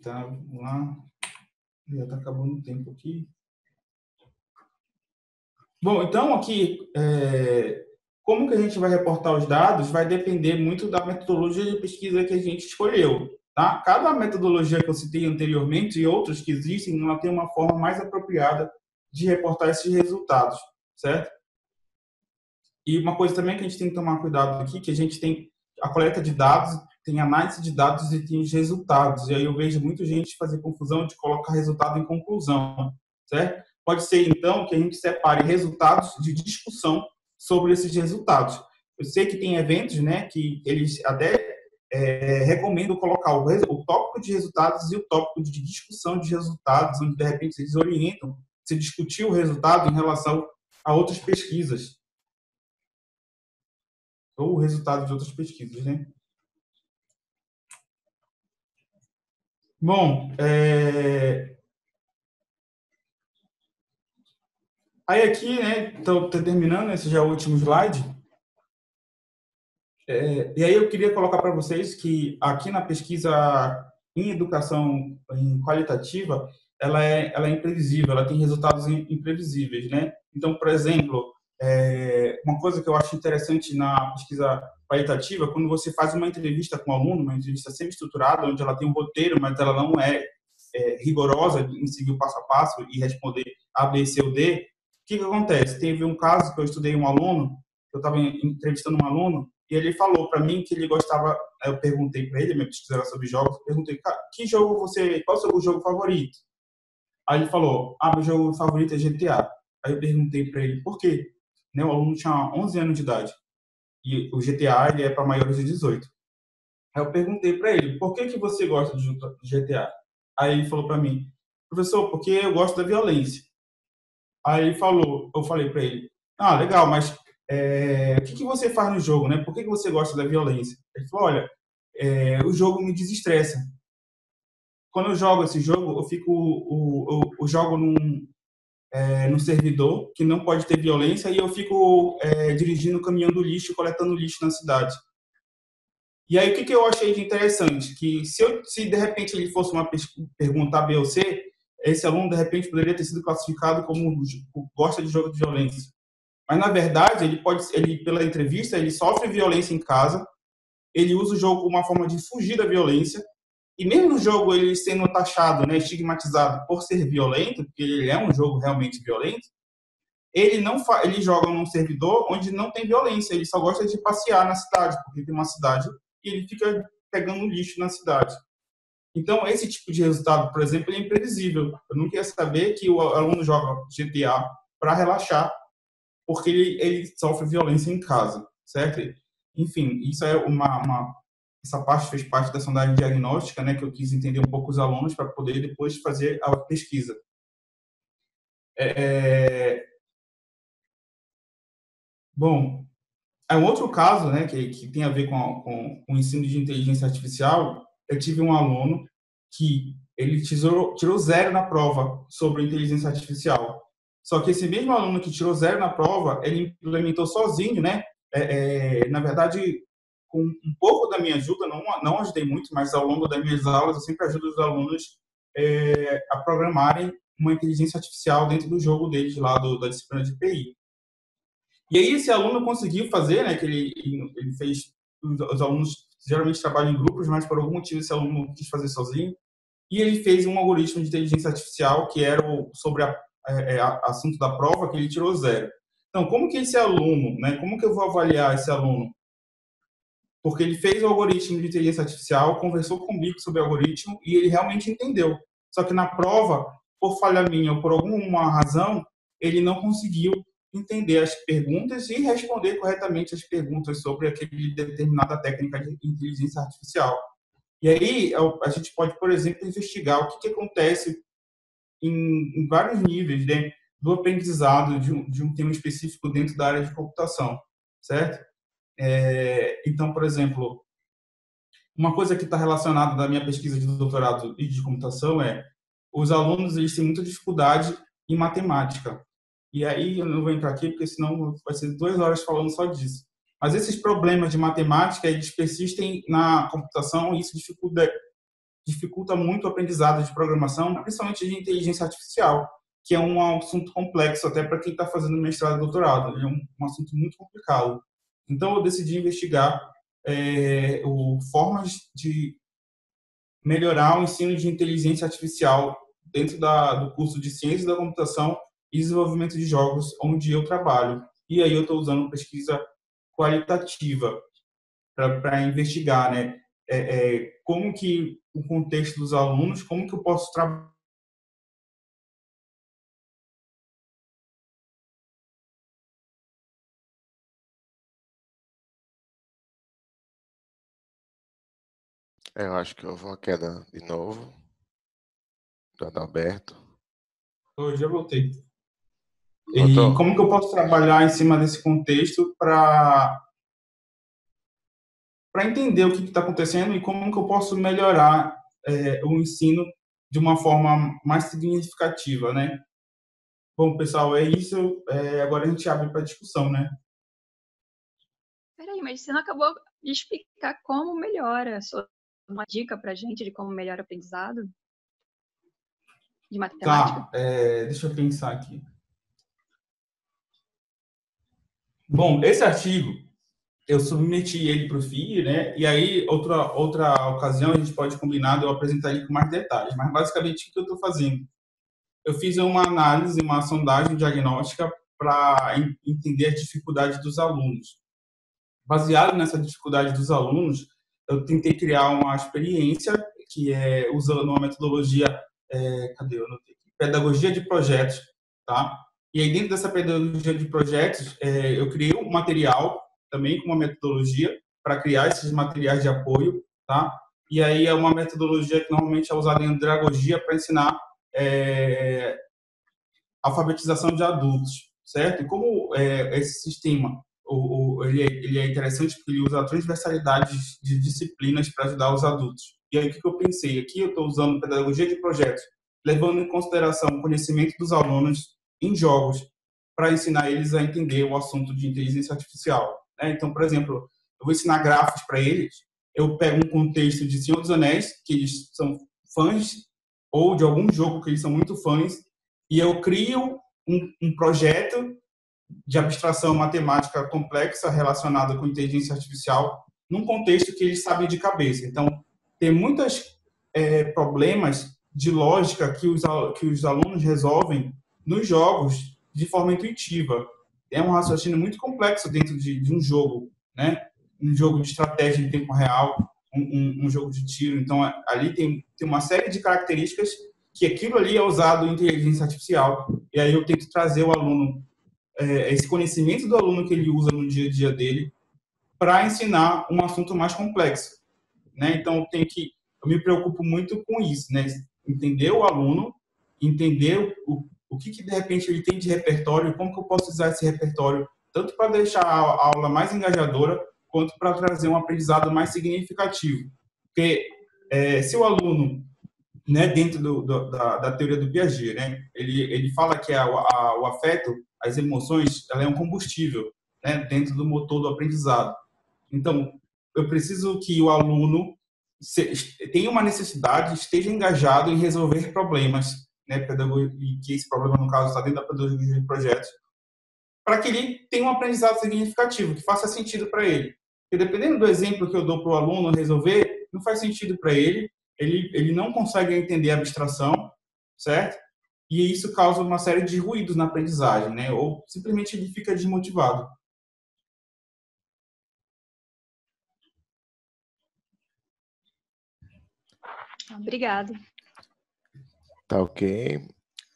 Tá, vamos lá. Já está acabando o tempo aqui. Bom, então, aqui, como que a gente vai reportar os dados vai depender muito da metodologia de pesquisa que a gente escolheu. Tá? Cada metodologia que eu citei anteriormente e outras que existem, ela tem uma forma mais apropriada de reportar esses resultados, certo? E uma coisa também que a gente tem que tomar cuidado aqui, que a gente tem a coleta de dados, tem análise de dados e tem os resultados. E aí eu vejo muita gente fazer confusão de colocar resultado em conclusão, certo? Pode ser, então, que a gente separe resultados de discussão sobre esses resultados. Eu sei que tem eventos, né, que eles até recomendam colocar o tópico de resultados e o tópico de discussão de resultados, onde, de repente, eles orientam se discutir o resultado em relação a outras pesquisas ou o resultado de outras pesquisas, né? Bom, aí aqui, né, estou terminando, esse já é o último slide. E aí eu queria colocar para vocês que aqui na pesquisa em educação qualitativa, ela é imprevisível, ela tem resultados imprevisíveis, né? Então, por exemplo, uma coisa que eu acho interessante na pesquisa qualitativa, quando você faz uma entrevista com o aluno, uma entrevista semi-estruturada, onde ela tem um roteiro, mas ela não é rigorosa em seguir o passo a passo e responder A, B, C ou D, o que acontece? Teve um caso que eu estudei um aluno, eu estava entrevistando um aluno, e ele falou para mim que ele gostava, eu perguntei para ele, minha pesquisa era sobre jogos, eu perguntei, qual é o seu jogo favorito? Aí ele falou, meu jogo favorito é GTA. Aí eu perguntei para ele, por quê? Né, o aluno tinha 11 anos de idade, e o GTA ele é para maiores de 18. Aí eu perguntei para ele, por que você gosta de GTA? Aí ele falou para mim, professor, porque eu gosto da violência. Aí eu falei para ele, legal, mas o que você faz no jogo, né? Por que você gosta da violência? Ele falou, olha, o jogo me desestressa. Quando eu jogo esse jogo, eu jogo num servidor que não pode ter violência e eu fico dirigindo o caminhão do lixo, coletando lixo na cidade. E aí o que eu achei de interessante? Que se de repente ele fosse uma pergunta A, B ou C, esse aluno de repente poderia ter sido classificado como gosta de jogo de violência. Mas, na verdade, ele pela entrevista, ele sofre violência em casa, ele usa o jogo como uma forma de fugir da violência, e mesmo no jogo ele sendo taxado, né, estigmatizado por ser violento, porque ele é um jogo realmente violento, ele joga num servidor onde não tem violência, ele só gosta de passear na cidade, porque tem uma cidade e ele fica pegando lixo na cidade. Então, esse tipo de resultado, por exemplo, é imprevisível. Eu não queria saber que o aluno joga GTA para relaxar, porque ele sofre violência em casa, certo? Enfim, isso é essa parte fez parte da sondagem diagnóstica, né, que eu quis entender um pouco os alunos para poder depois fazer a pesquisa. Bom, um outro caso, né, que tem a ver com o ensino de inteligência artificial. Eu tive um aluno que ele tirou 0 na prova sobre inteligência artificial. Só que esse mesmo aluno que tirou 0 na prova, ele implementou sozinho, né? Na verdade, com um pouco da minha ajuda, não ajudei muito, mas ao longo das minhas aulas eu sempre ajudo os alunos a programarem uma inteligência artificial dentro do jogo deles lá da disciplina de TI. E aí esse aluno conseguiu fazer, né, que ele fez, os alunos geralmente trabalham em grupos, mas por algum motivo esse aluno quis fazer sozinho, e ele fez um algoritmo de inteligência artificial que era sobre assunto da prova, que ele tirou 0. Então, como que esse aluno, né, como que eu vou avaliar esse aluno? Porque ele fez o algoritmo de inteligência artificial, conversou comigo sobre o algoritmo e ele realmente entendeu. Só que na prova, por falha minha ou por alguma razão, ele não conseguiu entender as perguntas e responder corretamente as perguntas sobre aquele determinada técnica de inteligência artificial. E aí a gente pode, por exemplo, investigar o que acontece em vários níveis, né, do aprendizado de um tema específico dentro da área de computação, certo? Então, por exemplo, uma coisa que está relacionada da minha pesquisa de doutorado e de computação os alunos eles têm muita dificuldade em matemática. E aí eu não vou entrar aqui, porque senão vai ser 2 horas falando só disso. Mas esses problemas de matemática, eles persistem na computação e isso dificulta muito o aprendizado de programação, principalmente de inteligência artificial, que é um assunto complexo até para quem está fazendo mestrado e doutorado. É um assunto muito complicado. Então, eu decidi investigar formas de melhorar o ensino de inteligência artificial dentro do curso de Ciência da Computação e Desenvolvimento de Jogos, onde eu trabalho. E aí eu estou usando pesquisa qualitativa para investigar, né? Como que o contexto dos alunos, como que eu posso trabalhar. Eu acho que houve uma queda de novo do Adalberto. Eu já voltei. Voltou? E como que eu posso trabalhar em cima desse contexto para entender o que está acontecendo e como que eu posso melhorar o ensino de uma forma mais significativa, né? Bom, pessoal, é isso. Agora a gente abre para discussão, né? Peraí, mas você não acabou de explicar como melhora. Uma dica para a gente de como melhora o aprendizado de matemática? Tá, deixa eu pensar aqui. Bom, esse artigo, eu submeti ele para o FII, né? E aí, outra ocasião, a gente pode combinar de eu apresentar ele com mais detalhes. Mas, basicamente, o que eu estou fazendo? Eu fiz uma análise, uma sondagem diagnóstica para entender as dificuldades dos alunos. Baseado nessa dificuldade dos alunos, eu tentei criar uma experiência que usando uma metodologia, pedagogia de projetos, tá? E aí dentro dessa pedagogia de projetos, eu criei um material também com uma metodologia para criar esses materiais de apoio, tá? E aí é uma metodologia que normalmente é usada em andragogia para ensinar alfabetização de adultos, certo? E como esse sistema ele é interessante porque ele usa a transversalidade de disciplinas para ajudar os adultos. E aí o que eu pensei? Aqui eu estou usando pedagogia de projetos, levando em consideração o conhecimento dos alunos em jogos, para ensinar eles a entender o assunto de inteligência artificial. Então, por exemplo, eu vou ensinar grafos para eles, eu pego um contexto de Senhor dos Anéis, que eles são fãs, ou de algum jogo que eles são muito fãs, e eu crio um projeto de abstração matemática complexa relacionada com inteligência artificial num contexto que eles sabem de cabeça. Então, tem muitos problemas de lógica que os alunos resolvem nos jogos de forma intuitiva. É um raciocínio muito complexo dentro de um jogo, né? Um jogo de estratégia em tempo real, um jogo de tiro. Então, ali tem uma série de características que aquilo ali é usado em inteligência artificial. E aí eu tento trazer o aluno esse conhecimento do aluno que ele usa no dia a dia dele para ensinar um assunto mais complexo, né? Então, eu me preocupo muito com isso, né? Entender o aluno, entender o que de repente ele tem de repertório, como que eu posso usar esse repertório, tanto para deixar a aula mais engajadora, quanto para trazer um aprendizado mais significativo. Porque se o aluno, né, dentro da teoria do Piaget, né, ele fala que o afeto, as emoções, ela é um combustível, né, dentro do motor do aprendizado. Então, eu preciso que o aluno tenha uma necessidade, esteja engajado em resolver problemas, né, e que esse problema, no caso, está dentro da pedagogia de projetos, para que ele tenha um aprendizado significativo, que faça sentido para ele. Porque dependendo do exemplo que eu dou para o aluno resolver, não faz sentido para ele, ele não consegue entender a abstração, certo? E isso causa uma série de ruídos na aprendizagem, né? Ou simplesmente ele fica desmotivado. Obrigada. Tá ok.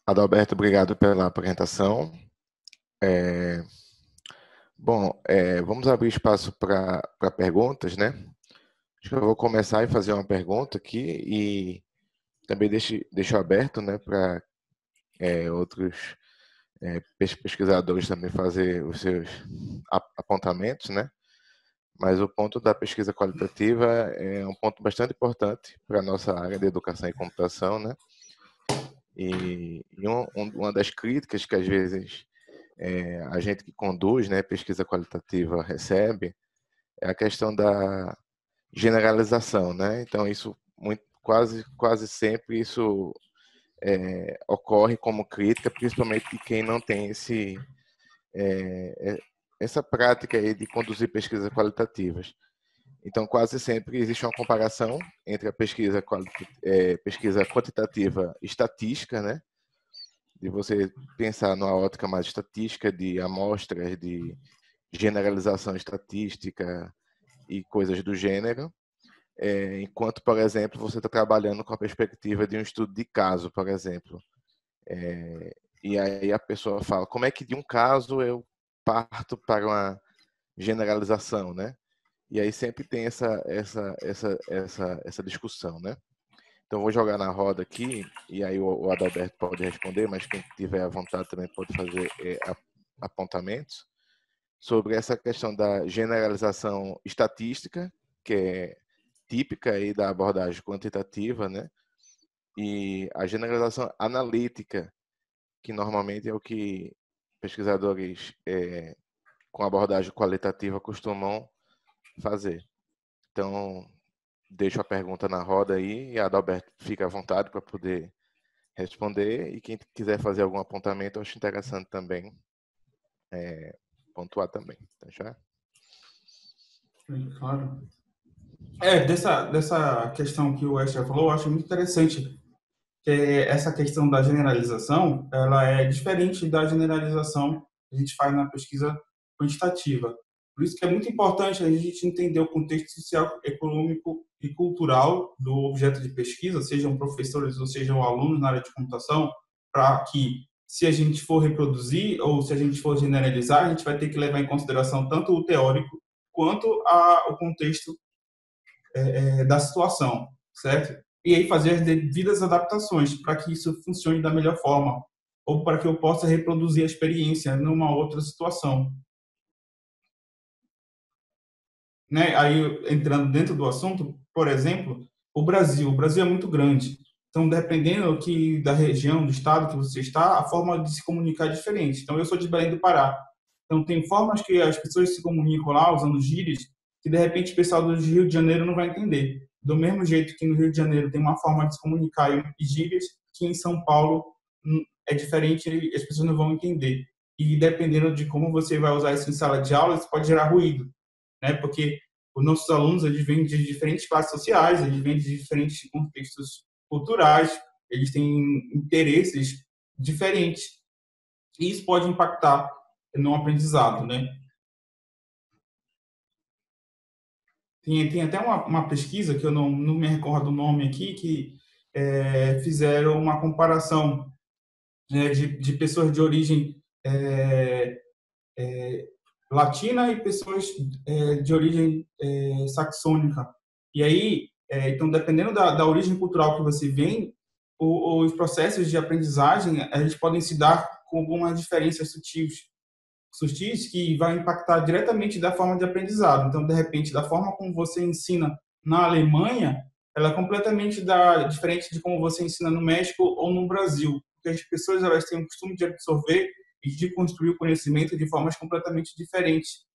Adalberto, obrigado pela apresentação. Bom, vamos abrir espaço para perguntas, né? Acho que eu vou começar e fazer uma pergunta aqui e também deixo aberto, né, para outros pesquisadores também fazer os seus apontamentos, né? Mas o ponto da pesquisa qualitativa é um ponto bastante importante para a nossa área de educação e computação, né? E uma das críticas que às vezes a gente que conduz, né, pesquisa qualitativa recebe é a questão da generalização, né? Então isso quase sempre isso ocorre como crítica, principalmente de quem não tem essa prática aí de conduzir pesquisas qualitativas. Então, quase sempre existe uma comparação entre a pesquisa quantitativa e estatística, né? De você pensar numa ótica mais estatística de amostras, de generalização estatística e coisas do gênero, enquanto, por exemplo, você está trabalhando com a perspectiva de um estudo de caso, por exemplo. E aí a pessoa fala, como é que de um caso eu parto para uma generalização, né? E aí sempre tem essa discussão, né? Então vou jogar na roda aqui e aí o Adalberto pode responder, mas quem tiver à vontade também pode fazer apontamentos sobre essa questão da generalização estatística, que é típica aí da abordagem quantitativa, né? E a generalização analítica, que normalmente é o que pesquisadores com abordagem qualitativa costumam fazer. Então, deixo a pergunta na roda aí e a Adalberto fica à vontade para poder responder. E quem quiser fazer algum apontamento, eu acho interessante também pontuar também. Tá já? Claro. Dessa questão que o Esther falou, eu acho muito interessante que essa questão da generalização, ela é diferente da generalização que a gente faz na pesquisa quantitativa. Por isso que é muito importante a gente entender o contexto social, econômico e cultural do objeto de pesquisa, sejam professores ou sejam alunos na área de computação, para que, se a gente for reproduzir ou se a gente for generalizar, a gente vai ter que levar em consideração tanto o teórico quanto o contexto da situação, certo? E aí fazer as devidas adaptações para que isso funcione da melhor forma ou para que eu possa reproduzir a experiência numa outra situação. Né? Aí, entrando dentro do assunto, por exemplo, o Brasil é muito grande. Então, dependendo da região, do estado que você está, a forma de se comunicar é diferente. Então, eu sou de Belém do Pará. Então, tem formas que as pessoas se comunicam lá, usando gírias, que, de repente, o pessoal do Rio de Janeiro não vai entender. Do mesmo jeito que no Rio de Janeiro tem uma forma de se comunicar e gírias, que em São Paulo é diferente e as pessoas não vão entender. E, dependendo de como você vai usar isso em sala de aula, isso pode gerar ruído, né? Porque os nossos alunos, eles vêm de diferentes classes sociais, eles vêm de diferentes contextos culturais, eles têm interesses diferentes. E isso pode impactar no aprendizado, né? Tem até uma pesquisa, que eu não me recordo o nome aqui, que fizeram uma comparação, né, de pessoas de origem latina e pessoas de origem saxônica. E aí, então, dependendo da origem cultural que você vem, os processos de aprendizagem, eles podem se dar com algumas diferenças sutis que vai impactar diretamente da forma de aprendizado. Então, de repente, da forma como você ensina na Alemanha, ela é completamente diferente de como você ensina no México ou no Brasil, porque as pessoas elas têm o costume de absorver e de construir o conhecimento de formas completamente diferentes.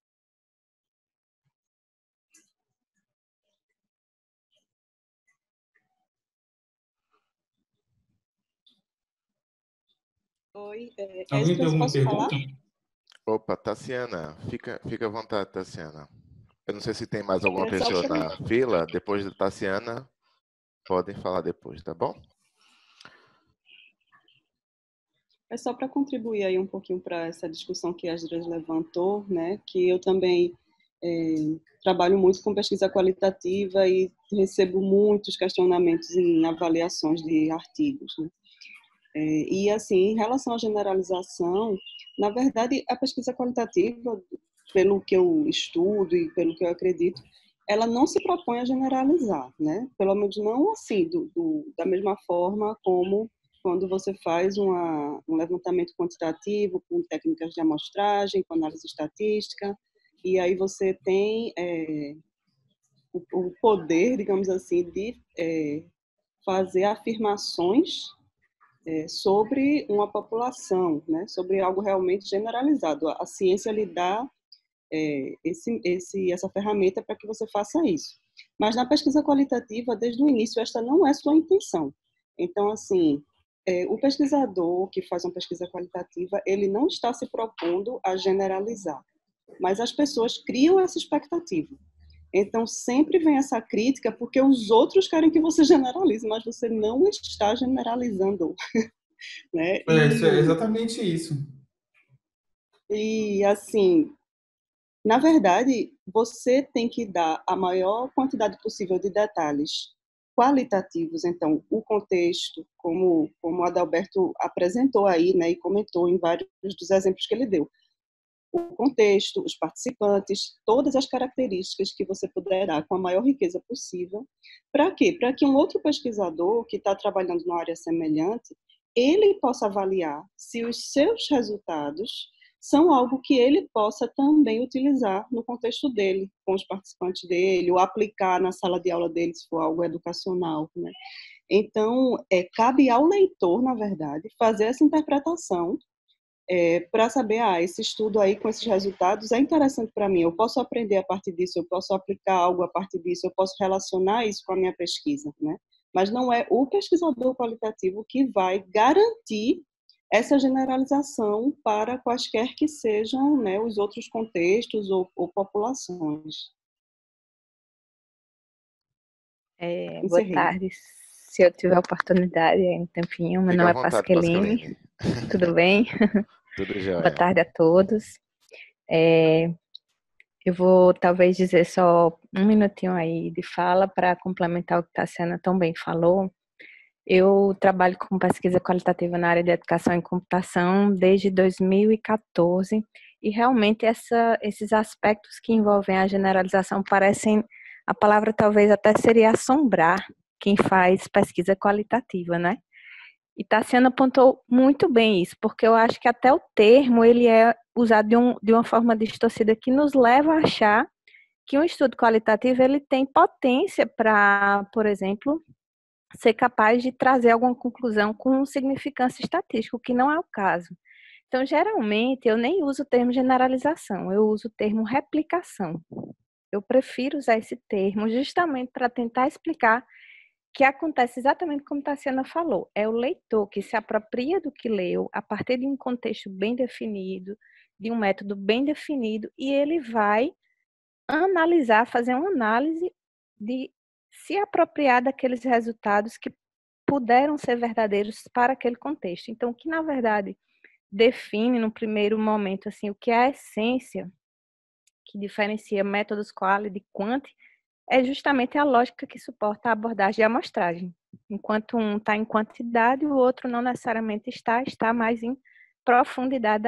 Oi, Alguém tem alguma posso falar? pergunta? Opa, Tassiana, fica à vontade, Tassiana. Eu não sei se tem mais alguma É só pessoa pra- na fila. Depois da Tassiana, podem falar depois, tá bom? É só para contribuir aí um pouquinho para essa discussão que a Asdras levantou, né? Que eu também trabalho muito com pesquisa qualitativa e recebo muitos questionamentos em avaliações de artigos, né? E assim, em relação à generalização, na verdade, a pesquisa qualitativa, pelo que eu estudo e pelo que eu acredito, ela não se propõe a generalizar, né? Pelo menos não assim, da mesma forma como quando você faz um levantamento quantitativo com técnicas de amostragem, com análise estatística, e aí você tem o poder, digamos assim, de fazer afirmações sobre uma população, né? Sobre algo realmente generalizado. A ciência lhe dá essa ferramenta para que você faça isso. Mas na pesquisa qualitativa, desde o início, esta não é sua intenção. Então, assim, o pesquisador que faz uma pesquisa qualitativa, ele não está se propondo a generalizar, mas as pessoas criam essa expectativa. Então, sempre vem essa crítica porque os outros querem que você generalize, mas você não está generalizando, né? É exatamente isso. E assim, na verdade, você tem que dar a maior quantidade possível de detalhes qualitativos. Então, o contexto, como o Adalberto apresentou aí, né, e comentou em vários dos exemplos que ele deu. O contexto, os participantes, todas as características que você puder dar com a maior riqueza possível. Para quê? Para que um outro pesquisador que está trabalhando numa área semelhante, ele possa avaliar se os seus resultados são algo que ele possa também utilizar no contexto dele, com os participantes dele, ou aplicar na sala de aula dele, se for algo educacional, né? Então, cabe ao leitor, na verdade, fazer essa interpretação para saber, esse estudo aí com esses resultados é interessante para mim, eu posso aprender a partir disso, eu posso aplicar algo a partir disso, eu posso relacionar isso com a minha pesquisa, né? Mas não é o pesquisador qualitativo que vai garantir essa generalização para quaisquer que sejam, né, os outros contextos ou populações. Boa tarde. Se eu tiver oportunidade, um tempinho. Meu nome é Pasqueline. Tudo bem? Tudo jóia. Boa tarde a todos. Eu vou talvez dizer só um minutinho aí de fala para complementar o que a Tassiana tão bem falou. Eu trabalho com pesquisa qualitativa na área de educação e computação desde 2014 e realmente esses aspectos que envolvem a generalização parecem, a palavra talvez até seria assombrar quem faz pesquisa qualitativa, né? E Tassiana apontou muito bem isso, porque eu acho que até o termo ele é usado de uma forma distorcida que nos leva a achar que um estudo qualitativo ele tem potência para, por exemplo, ser capaz de trazer alguma conclusão com significância estatística, o que não é o caso. Então, geralmente, eu nem uso o termo generalização, eu uso o termo replicação. Eu prefiro usar esse termo justamente para tentar explicar que acontece exatamente como Tassiana falou. É o leitor que se apropria do que leu a partir de um contexto bem definido, de um método bem definido, e ele vai analisar, fazer uma análise de se apropriar daqueles resultados que puderam ser verdadeiros para aquele contexto. Então, o que, na verdade, define, no primeiro momento, assim, o que é a essência que diferencia métodos quali de quanti, é justamente a lógica que suporta a abordagem de amostragem. Enquanto um está em quantidade, o outro não necessariamente está mais em profundidade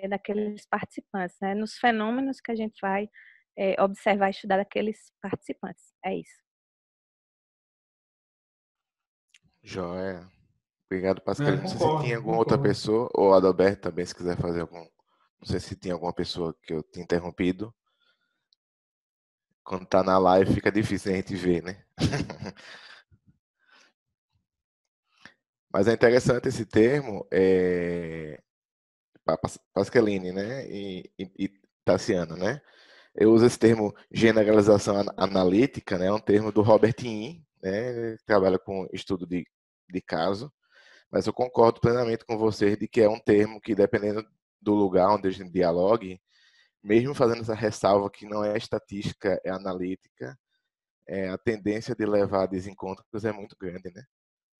daqueles participantes, né? Nos fenômenos que a gente vai observar e estudar daqueles participantes. É isso. Joia. Obrigado, Pascal. Não sei se Concordo, tinha alguma outra concordo. pessoa, ou Adalberto também, se quiser fazer algum. Não sei se tinha alguma pessoa que eu tinha interrompido. Quando tá na live fica difícil a gente ver, né? Mas é interessante esse termo, Pascaline, né? E Tassiano, né? Eu uso esse termo generalização analítica, né? É um termo do Robert Yin, né? Ele trabalha com estudo de caso. Mas eu concordo plenamente com vocês de que é um termo que, dependendo do lugar onde a gente dialogue, mesmo fazendo essa ressalva que não é estatística, é analítica, a tendência de levar a desencontros é muito grande, né?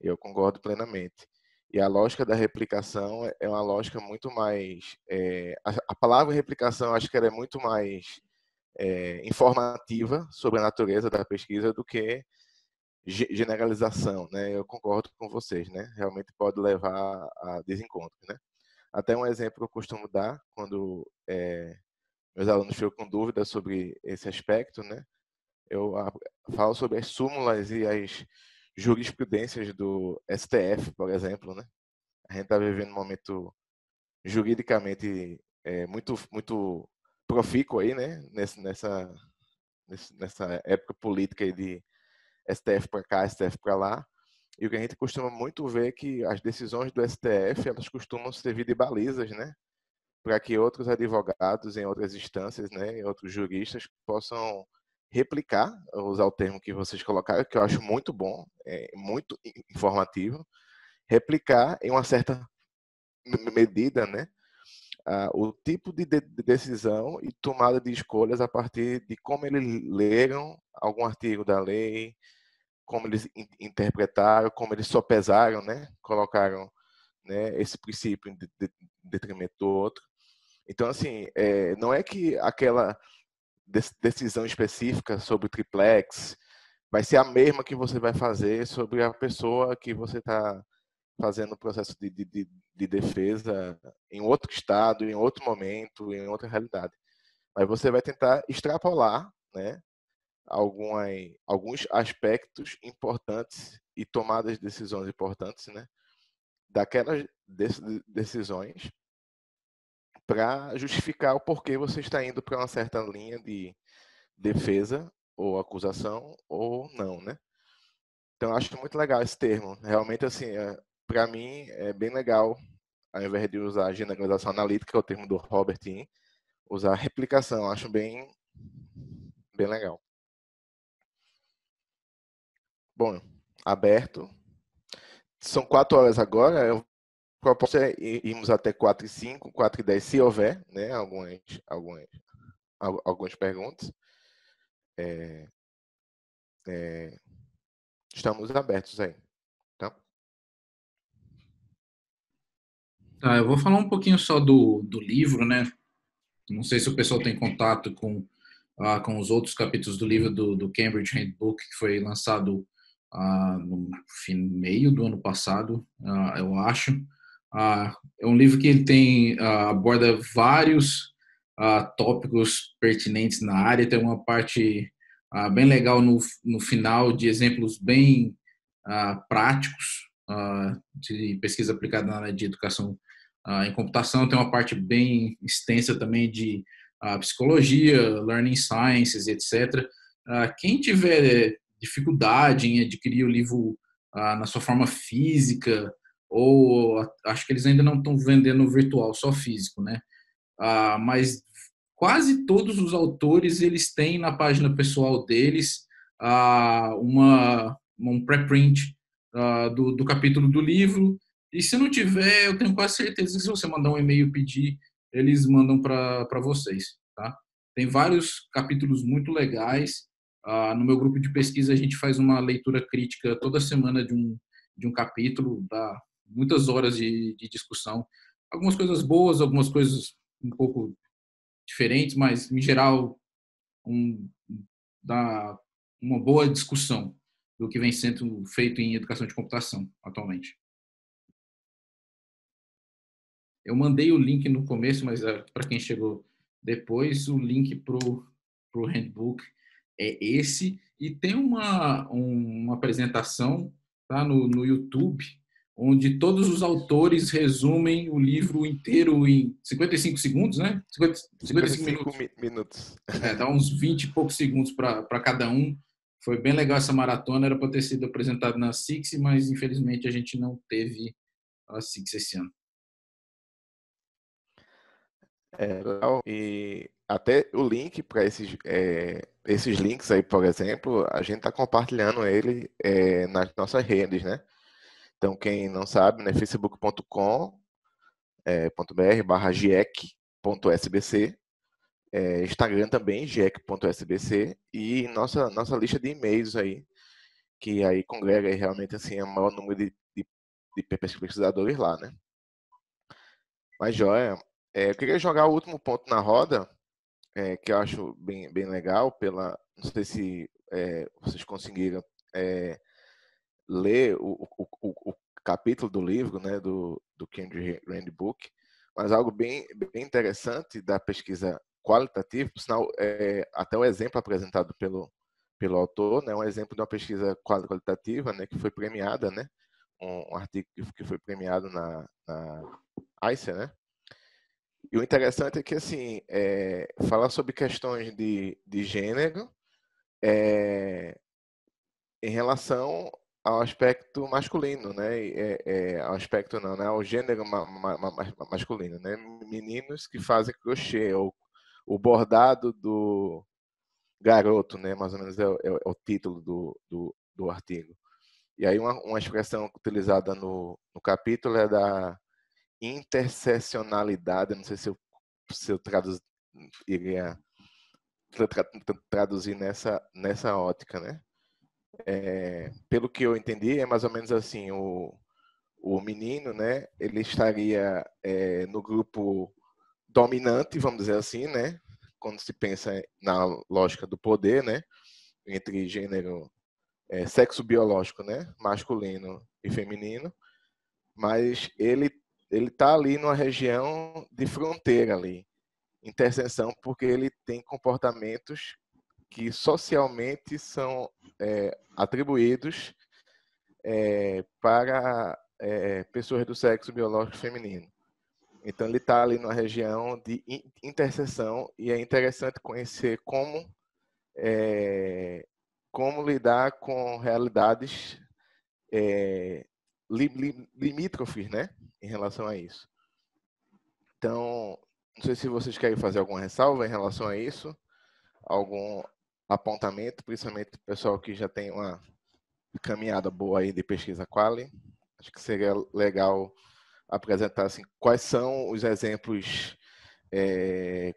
Eu concordo plenamente. E a lógica da replicação é uma lógica muito mais... a palavra replicação, acho que ela é muito mais informativa sobre a natureza da pesquisa do que generalização, né? Eu concordo com vocês, né? Realmente pode levar a desencontros, né? Até um exemplo que eu costumo dar quando meus alunos ficam com dúvidas sobre esse aspecto, né? Eu falo sobre as súmulas e as jurisprudências do STF, por exemplo, né? A gente está vivendo um momento juridicamente muito profícuo aí, né? Nessa época política aí de STF para cá, STF para lá. E o que a gente costuma muito ver é que as decisões do STF, elas costumam servir de balizas, né? Para que outros advogados em outras instâncias, né, outros juristas possam replicar, usar o termo que vocês colocaram, que eu acho muito bom, muito informativo, replicar em uma certa medida, né, o tipo de decisão e tomada de escolhas a partir de como eles leram algum artigo da lei, como eles interpretaram, como eles sopesaram, né, colocaram, né, esse princípio em detrimento do outro. Então, assim, não é que aquela decisão específica sobre o triplex vai ser a mesma que você vai fazer sobre a pessoa que você está fazendo o processo de defesa em outro estado, em outro momento, em outra realidade. Mas você vai tentar extrapolar, né, alguns aspectos importantes e tomadas de decisões importantes, né, daquelas decisões para justificar o porquê você está indo para uma certa linha de defesa ou acusação ou não, né? Então, eu acho muito legal esse termo. Realmente, assim, para mim, é bem legal, ao invés de usar generalização analítica, que é o termo do Robert Yin, usar replicação. Eu acho bem legal. Bom, aberto. São 4 horas agora. Eu proposto é irmos até 4h05, 4h10, se houver, né, algumas perguntas. Estamos abertos aí. Tá? Tá, eu vou falar um pouquinho só do livro, né? Não sei se o pessoal tem contato com os outros capítulos do livro do Cambridge Handbook, que foi lançado no meio do ano passado, eu acho. É um livro que ele tem aborda vários tópicos pertinentes na área. Tem uma parte bem legal no final de exemplos bem práticos de pesquisa aplicada na área de educação em computação. Tem uma parte bem extensa também de psicologia, learning sciences, etc. Quem tiver dificuldade em adquirir o livro na sua forma física, ou acho que eles ainda não estão vendendo virtual, só físico, né? Mas quase todos os autores eles têm na página pessoal deles um pré-print do capítulo do livro. E se não tiver, eu tenho quase certeza que se você mandar um e-mail e pedir, eles mandam para vocês, tá? Tem vários capítulos muito legais. No meu grupo de pesquisa, a gente faz uma leitura crítica toda semana de um capítulo, dá muitas horas de discussão. Algumas coisas boas, algumas coisas um pouco diferentes, mas, em geral, dá uma boa discussão do que vem sendo feito em educação de computação atualmente. Eu mandei o link no começo, mas para quem chegou depois, o link pro handbook é esse. E tem uma apresentação, tá, no YouTube, onde todos os autores resumem o livro inteiro em 55 segundos, né? 55 minutos. Dá uns 20 e poucos segundos para cada um. Foi bem legal essa maratona, era para ter sido apresentado na Six, mas infelizmente a gente não teve a Six esse ano. Legal. E até o link para esses links aí, por exemplo, a gente está compartilhando ele nas nossas redes, né? Então, quem não sabe, né, facebook.com.br/giec.sbc, Instagram também, giec.sbc, e nossa lista de e-mails aí, que aí congrega aí realmente assim, o maior número de pesquisadores lá, né? Mas, joia, eu queria jogar o último ponto na roda, que eu acho bem legal, não sei se vocês conseguiram ler o capítulo do livro, né, do Cambridge Handbook, mas algo bem interessante da pesquisa qualitativa, por sinal, até o exemplo apresentado pelo autor, né, um exemplo de uma pesquisa qualitativa, né, que foi premiada, né, um artigo que foi premiado na ICER, né. E o interessante é que, assim, falar sobre questões de gênero em relação ao aspecto masculino, né? Ao aspecto não, né? Ao gênero masculino, né? Meninos que fazem crochê, ou o bordado do garoto, né? Mais ou menos é o título do artigo. E aí uma expressão utilizada no capítulo é da interseccionalidade, não sei se eu iria traduzir nessa ótica, né? Pelo que eu entendi, é mais ou menos assim, o menino, né, ele estaria no grupo dominante, vamos dizer assim, né, quando se pensa na lógica do poder, né, entre gênero, sexo biológico, né, masculino e feminino, mas ele está ali numa região de fronteira ali, interseção, porque ele tem comportamentos que socialmente são atribuídos para pessoas do sexo biológico feminino. Então ele está ali numa região de interseção e é interessante conhecer como lidar com realidades limítrofes, né, em relação a isso. Então, não sei se vocês querem fazer alguma ressalva em relação a isso, algum apontamento, principalmente o pessoal que já tem uma caminhada boa aí de pesquisa quali. Acho que seria legal apresentar assim, quais são os exemplos,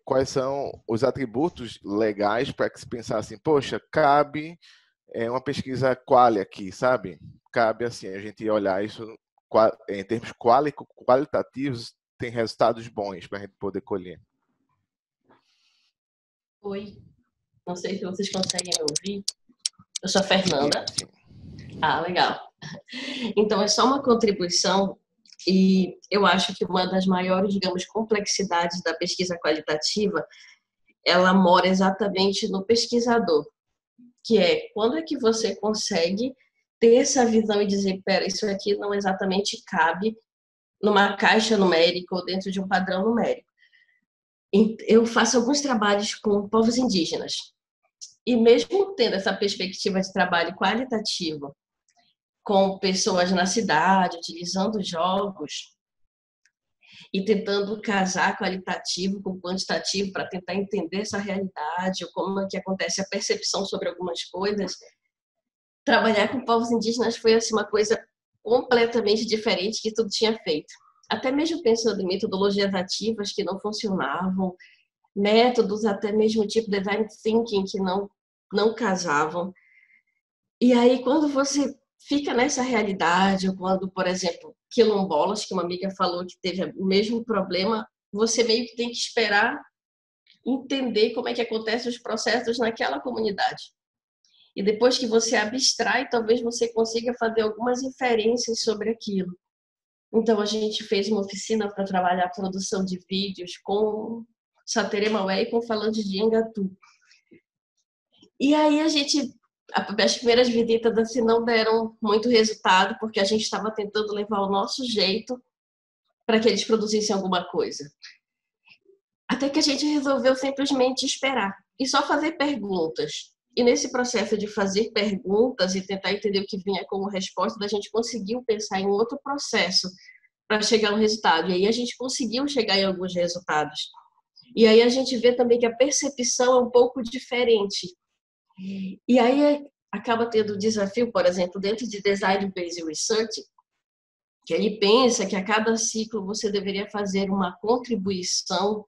quais são os atributos legais para que se pensar assim, poxa, cabe uma pesquisa quali aqui, sabe? Cabe assim, a gente olhar isso em termos qualitativos, tem resultados bons para a gente poder colher. Oi, não sei se vocês conseguem me ouvir. Eu sou a Fernanda. Sim. Legal. Então, é só uma contribuição e eu acho que uma das maiores, digamos, complexidades da pesquisa qualitativa, ela mora exatamente no pesquisador, que é quando é que você consegue ter essa visão e dizer, pera, isso aqui não exatamente cabe numa caixa numérica ou dentro de um padrão numérico. Eu faço alguns trabalhos com povos indígenas e mesmo tendo essa perspectiva de trabalho qualitativo com pessoas na cidade, utilizando jogos e tentando casar qualitativo com quantitativo para tentar entender essa realidade, ou como é que acontece a percepção sobre algumas coisas, trabalhar com povos indígenas foi assim, uma coisa completamente diferente que tudo tinha feito. Até mesmo pensando em metodologias ativas que não funcionavam, métodos até mesmo tipo design thinking que não casavam. E aí, quando você fica nessa realidade, ou quando, por exemplo, quilombolas, que uma amiga falou que teve o mesmo problema, você meio que tem que esperar entender como é que acontecem os processos naquela comunidade. E depois que você abstrai, talvez você consiga fazer algumas inferências sobre aquilo. Então, a gente fez uma oficina para trabalhar a produção de vídeos com Sateremaué e com Falange de Engatu. E aí as primeiras visitas assim não deram muito resultado, porque a gente estava tentando levar o nosso jeito para que eles produzissem alguma coisa. Até que a gente resolveu simplesmente esperar e só fazer perguntas. E nesse processo de fazer perguntas e tentar entender o que vinha como resposta, a gente conseguiu pensar em outro processo para chegar a um resultado. E aí a gente conseguiu chegar em alguns resultados. E aí a gente vê também que a percepção é um pouco diferente. E aí acaba tendo o desafio, por exemplo, dentro de Design Based Research, que ele pensa que a cada ciclo você deveria fazer uma contribuição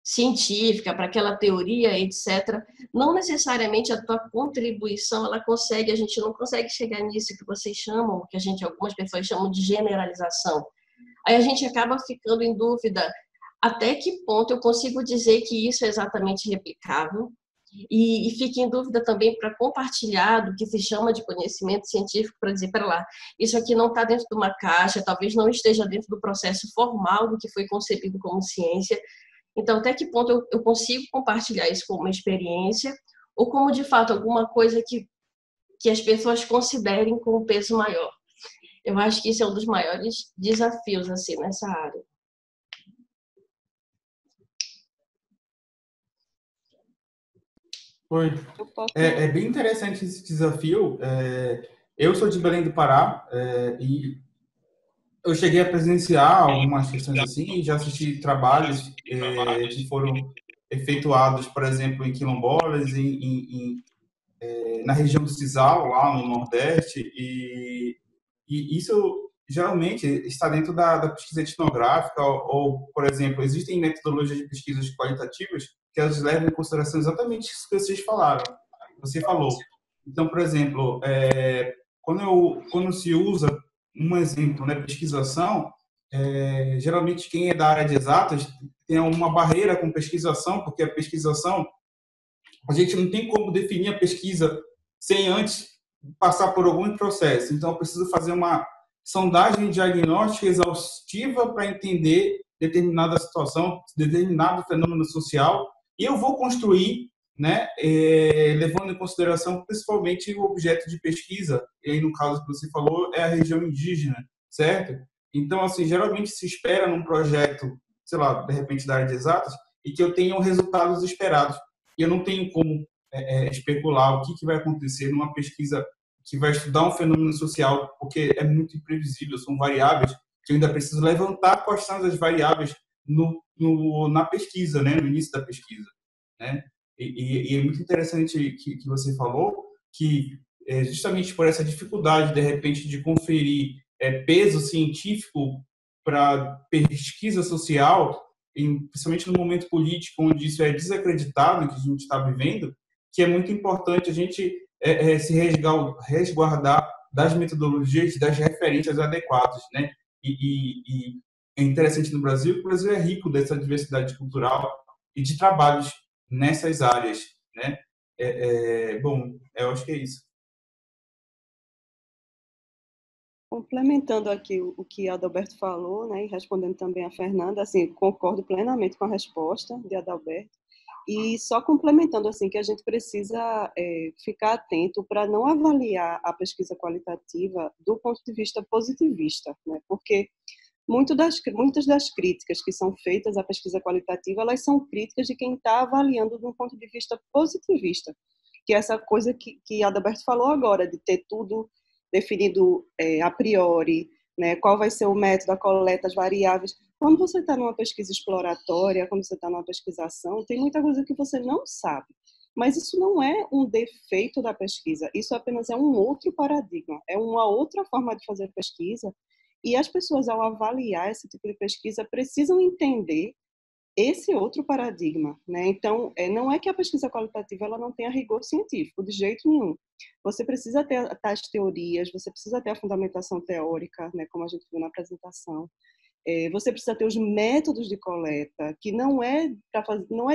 científica para aquela teoria, etc. Não necessariamente a tua contribuição a gente não consegue chegar nisso que vocês chamam, que algumas pessoas chamam de generalização. Aí a gente acaba ficando em dúvida até que ponto eu consigo dizer que isso é exatamente replicável e fique em dúvida também para compartilhar do que se chama de conhecimento científico, para dizer, para lá, isso aqui não está dentro de uma caixa, talvez não esteja dentro do processo formal do que foi concebido como ciência. Então, até que ponto eu consigo compartilhar isso como uma experiência ou como, de fato, alguma coisa que as pessoas considerem com um peso maior. Eu acho que isso é um dos maiores desafios assim, nessa área. Foi. É bem interessante esse desafio. Eu sou de Belém do Pará e eu cheguei a presenciar algumas questões assim, e já assisti trabalhos que foram efetuados, por exemplo, em quilombolas, na região do Sisal, lá no Nordeste, e isso geralmente está dentro da pesquisa etnográfica, ou, por exemplo, existem metodologias de pesquisas qualitativas que elas levam em consideração exatamente isso que vocês falaram, você falou. Então, por exemplo, quando se usa um exemplo, né, pesquisação, geralmente quem é da área de exatas tem uma barreira com pesquisação, porque a pesquisação, a gente não tem como definir a pesquisa sem antes passar por algum processo. Então, eu preciso fazer uma sondagem diagnóstica exaustiva para entender determinada situação, determinado fenômeno social, e eu vou construir, né, levando em consideração principalmente o objeto de pesquisa, e aí no caso que você falou, é a região indígena, certo? Então, assim, geralmente se espera num projeto, sei lá, de repente da área de exatas, e que eu tenha resultados esperados. E eu não tenho como especular o que vai acontecer numa pesquisa que vai estudar um fenômeno social, porque é muito imprevisível, são variáveis que eu ainda preciso levantar quais são as variáveis na pesquisa, né, no início da pesquisa, né? E é muito interessante que você falou que justamente por essa dificuldade, de repente, de conferir peso científico para pesquisa social, principalmente no momento político onde isso é desacreditado, que a gente está vivendo, que é muito importante a gente se resguardar das metodologias, das referências adequadas, né? E é interessante no Brasil que o Brasil é rico dessa diversidade cultural e de trabalhos nessas áreas, né? Bom, eu acho que é isso. Complementando aqui o que Adalberto falou, né, e respondendo também a Fernanda, assim, concordo plenamente com a resposta de Adalberto, e só complementando, assim, que a gente precisa ficar atento para não avaliar a pesquisa qualitativa do ponto de vista positivista, né, porque muitas das críticas que são feitas à pesquisa qualitativa, elas são críticas de quem está avaliando de um ponto de vista positivista, que é essa coisa que Adalberto falou agora, de ter tudo definido a priori, né, qual vai ser o método, a coleta, as variáveis. Quando você está numa pesquisa exploratória, quando você está numa pesquisação, tem muita coisa que você não sabe. Mas isso não é um defeito da pesquisa, isso apenas é um outro paradigma, é uma outra forma de fazer pesquisa, e as pessoas, ao avaliar esse tipo de pesquisa, precisam entender esse outro paradigma, né? Então, não é que a pesquisa qualitativa ela não tenha rigor científico, de jeito nenhum. Você precisa ter as teorias, você precisa ter a fundamentação teórica, né, como a gente viu na apresentação. Você precisa ter os métodos de coleta, que não é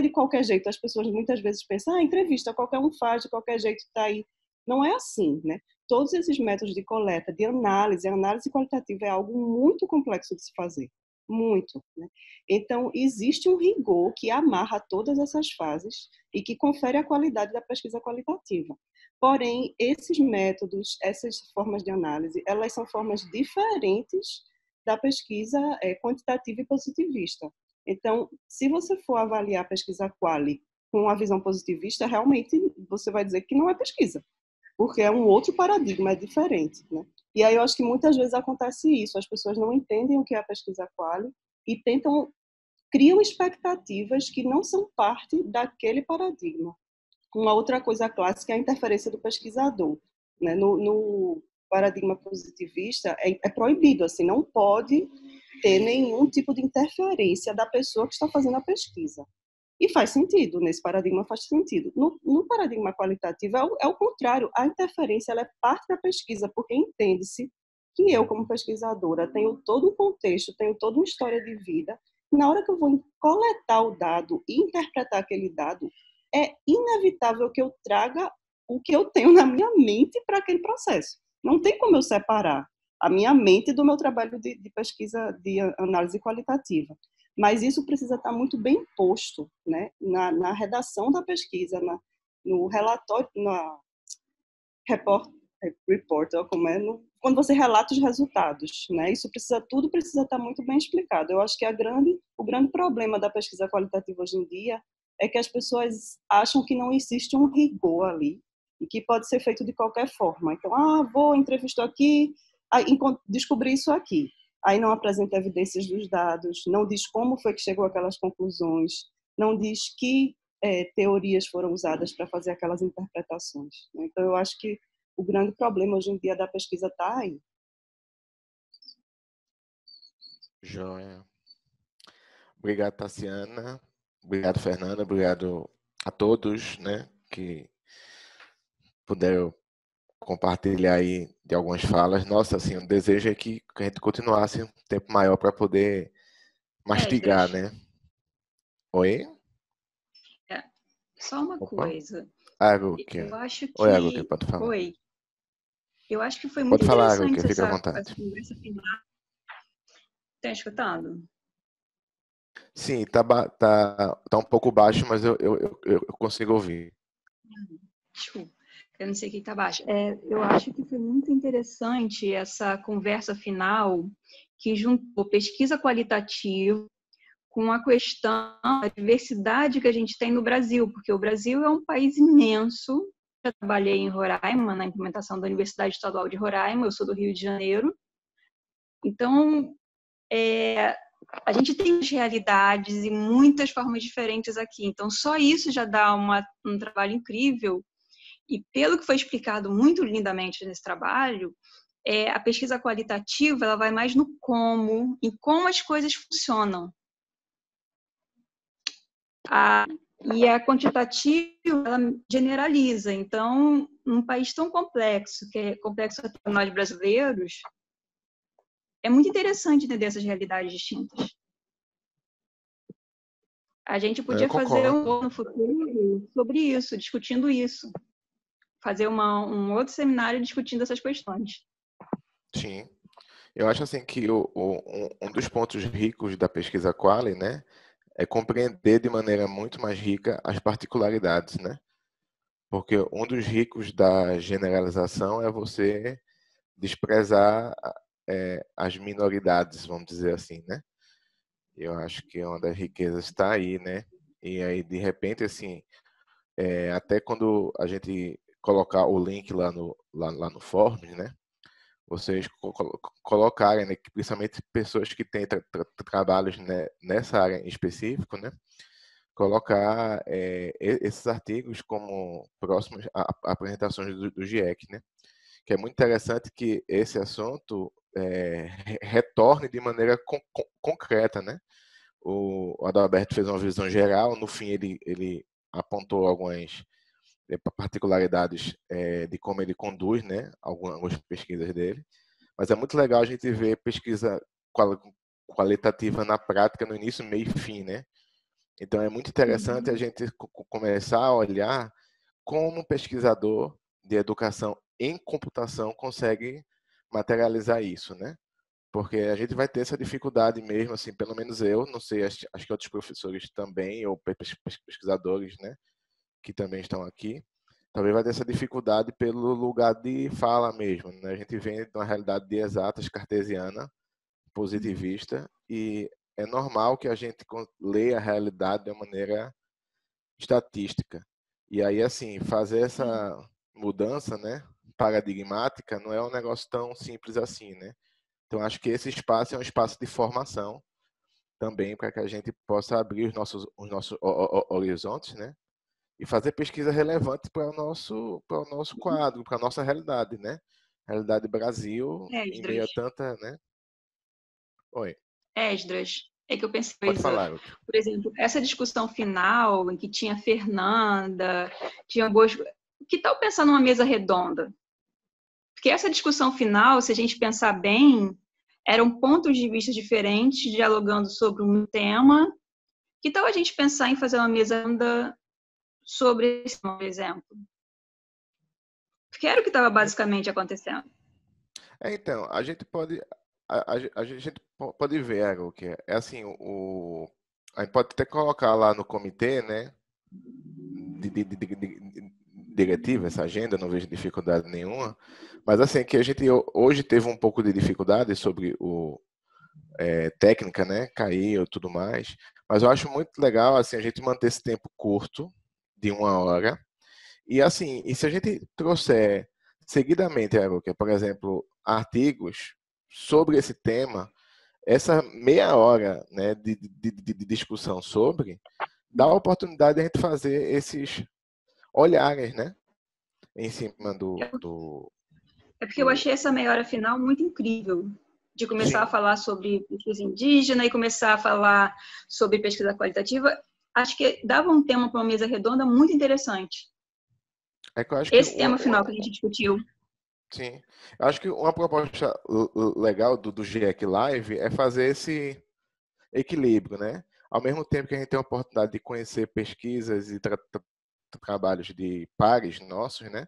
de qualquer jeito. As pessoas muitas vezes pensam, entrevista, qualquer um faz, de qualquer jeito está aí. Não é assim, né? todos esses métodos de coleta, de análise, a análise qualitativa é algo muito complexo de se fazer, muito, né? Então, existe um rigor que amarra todas essas fases e que confere a qualidade da pesquisa qualitativa. Porém, esses métodos, essas formas de análise, elas são formas diferentes da pesquisa quantitativa e positivista. Então, se você for avaliar a pesquisa quali com a visão positivista, realmente você vai dizer que não é pesquisa, porque é um outro paradigma, é diferente, né? E aí eu acho que muitas vezes acontece isso, as pessoas não entendem o que é a pesquisa quali e criam expectativas que não são parte daquele paradigma. Uma outra coisa clássica é a interferência do pesquisador, né? No paradigma positivista é proibido, assim, não pode ter nenhum tipo de interferência da pessoa que está fazendo a pesquisa. E faz sentido, nesse paradigma faz sentido. No paradigma qualitativo é o contrário, a interferência ela é parte da pesquisa, porque entende-se que eu, como pesquisadora, tenho todo um contexto, tenho toda uma história de vida, e na hora que eu vou coletar o dado e interpretar aquele dado, é inevitável que eu traga o que eu tenho na minha mente para aquele processo. Não tem como eu separar a minha mente do meu trabalho de pesquisa, de análise qualitativa. Mas isso precisa estar muito bem posto, né? Na redação da pesquisa, no relatório, na report, como é, quando você relata os resultados, né? Tudo precisa estar muito bem explicado. Eu acho que o grande problema da pesquisa qualitativa hoje em dia é que as pessoas acham que não existe um rigor ali e que pode ser feito de qualquer forma. Então, vou entrevistar aqui, descobri isso aqui. Aí não apresenta evidências dos dados, não diz como foi que chegou àquelas conclusões, não diz que teorias foram usadas para fazer aquelas interpretações. Então, eu acho que o grande problema hoje em dia da pesquisa está aí. Joia. Obrigado, Tassiana. Obrigado, Fernanda. Obrigado a todos, né, que puderam compartilhar aí de algumas falas. Nossa, assim, o desejo é que a gente continuasse um tempo maior para poder mastigar, né? Oi? Só uma coisa. Eu acho que... Oi, Aruki, pode falar. Oi. Eu acho que foi Pode muito falar, interessante Aruki, fica à essa vontade. conversa final. Tá escutando? Sim, tá um pouco baixo, mas eu consigo ouvir. Desculpa, eu não sei o que está baixo. Eu acho que foi muito interessante essa conversa final que juntou pesquisa qualitativa com a questão da diversidade que a gente tem no Brasil, porque o Brasil é um país imenso. Eu trabalhei em Roraima, na implementação da Universidade Estadual de Roraima, eu sou do Rio de Janeiro. Então, a gente tem realidades e muitas formas diferentes aqui. Então, só isso já dá um trabalho incrível. E pelo que foi explicado muito lindamente nesse trabalho, a pesquisa qualitativa ela vai mais no como, em como as coisas funcionam. E a quantitativa ela generaliza. Então, num país tão complexo, que é complexo até para nós brasileiros, é muito interessante entender essas realidades distintas. A gente podia fazer no futuro sobre isso, discutindo isso. Fazer um outro seminário discutindo essas questões. Sim. Eu acho assim que um dos pontos ricos da pesquisa quali, né, é compreender de maneira muito mais rica as particularidades, né? Porque um dos ricos da generalização é você desprezar as minoridades, vamos dizer assim, né? Eu acho que uma das riquezas está aí, né? E aí, de repente, assim, até quando a gente colocar o link lá no Forms, né? Vocês colocarem, né, que principalmente pessoas que têm trabalhos, né, nessa área em específico, né? Colocar esses artigos como próximos a apresentações do GIEC, né? Que é muito interessante que esse assunto retorne de maneira concreta, né? O Adalberto fez uma visão geral, no fim ele apontou algumas particularidades de como ele conduz, né, algumas pesquisas dele, mas é muito legal a gente ver pesquisa qualitativa na prática, no início, meio e fim, né? Então é muito interessante a gente começar a olhar como um pesquisador de educação em computação consegue materializar isso, né? Porque a gente vai ter essa dificuldade mesmo, assim, pelo menos eu, não sei, acho que outros professores também, ou pesquisadores, né, que também estão aqui, talvez vai ter essa dificuldade pelo lugar de fala mesmo, né? A gente vem de uma realidade de exatas cartesiana, positivista, e é normal que a gente leia a realidade de uma maneira estatística. E aí, assim, fazer essa mudança, né, paradigmática não é um negócio tão simples assim, né? Então, acho que esse espaço é um espaço de formação também para que a gente possa abrir os nossos horizontes, né? E fazer pesquisa relevante para o nosso quadro, para a nossa realidade, né? Realidade Brasil, em meio a Esdras, tanta, né? Oi, Esdras, é que eu pensei, pode falar, Ruth. por exemplo, essa discussão final em que tinha Fernanda, tinha Bosco, que tal pensar numa mesa redonda? Porque essa discussão final, se a gente pensar bem, eram pontos de vista diferentes, dialogando sobre um tema. Que tal a gente pensar em fazer uma mesa redonda sobre esse, por exemplo? Porque era o que estava basicamente acontecendo. Então, a gente pode ver, Aaron, que é assim, a gente pode até colocar lá no comitê, né, diretiva, essa agenda, não vejo dificuldade nenhuma, mas assim, que a gente hoje teve um pouco de dificuldade sobre técnica, né, caiu e tudo mais, mas eu acho muito legal, assim, a gente manter esse tempo curto, de 1 hora, e assim, e se a gente trouxer seguidamente, que por exemplo, artigos sobre esse tema, essa meia hora, né, de discussão sobre, dá a oportunidade de a gente fazer esses olhares, né, em cima É porque eu achei essa meia hora final muito incrível, de começar Sim. a falar sobre pesquisa indígena e começar a falar sobre pesquisa qualitativa. Acho que dava um tema para uma mesa redonda muito interessante. É que eu acho Esse tema final que a gente discutiu. Sim. Eu acho que uma proposta legal do GEC Live é fazer esse equilíbrio, né? Ao mesmo tempo que a gente tem a oportunidade de conhecer pesquisas e trabalhos de pares nossos, né?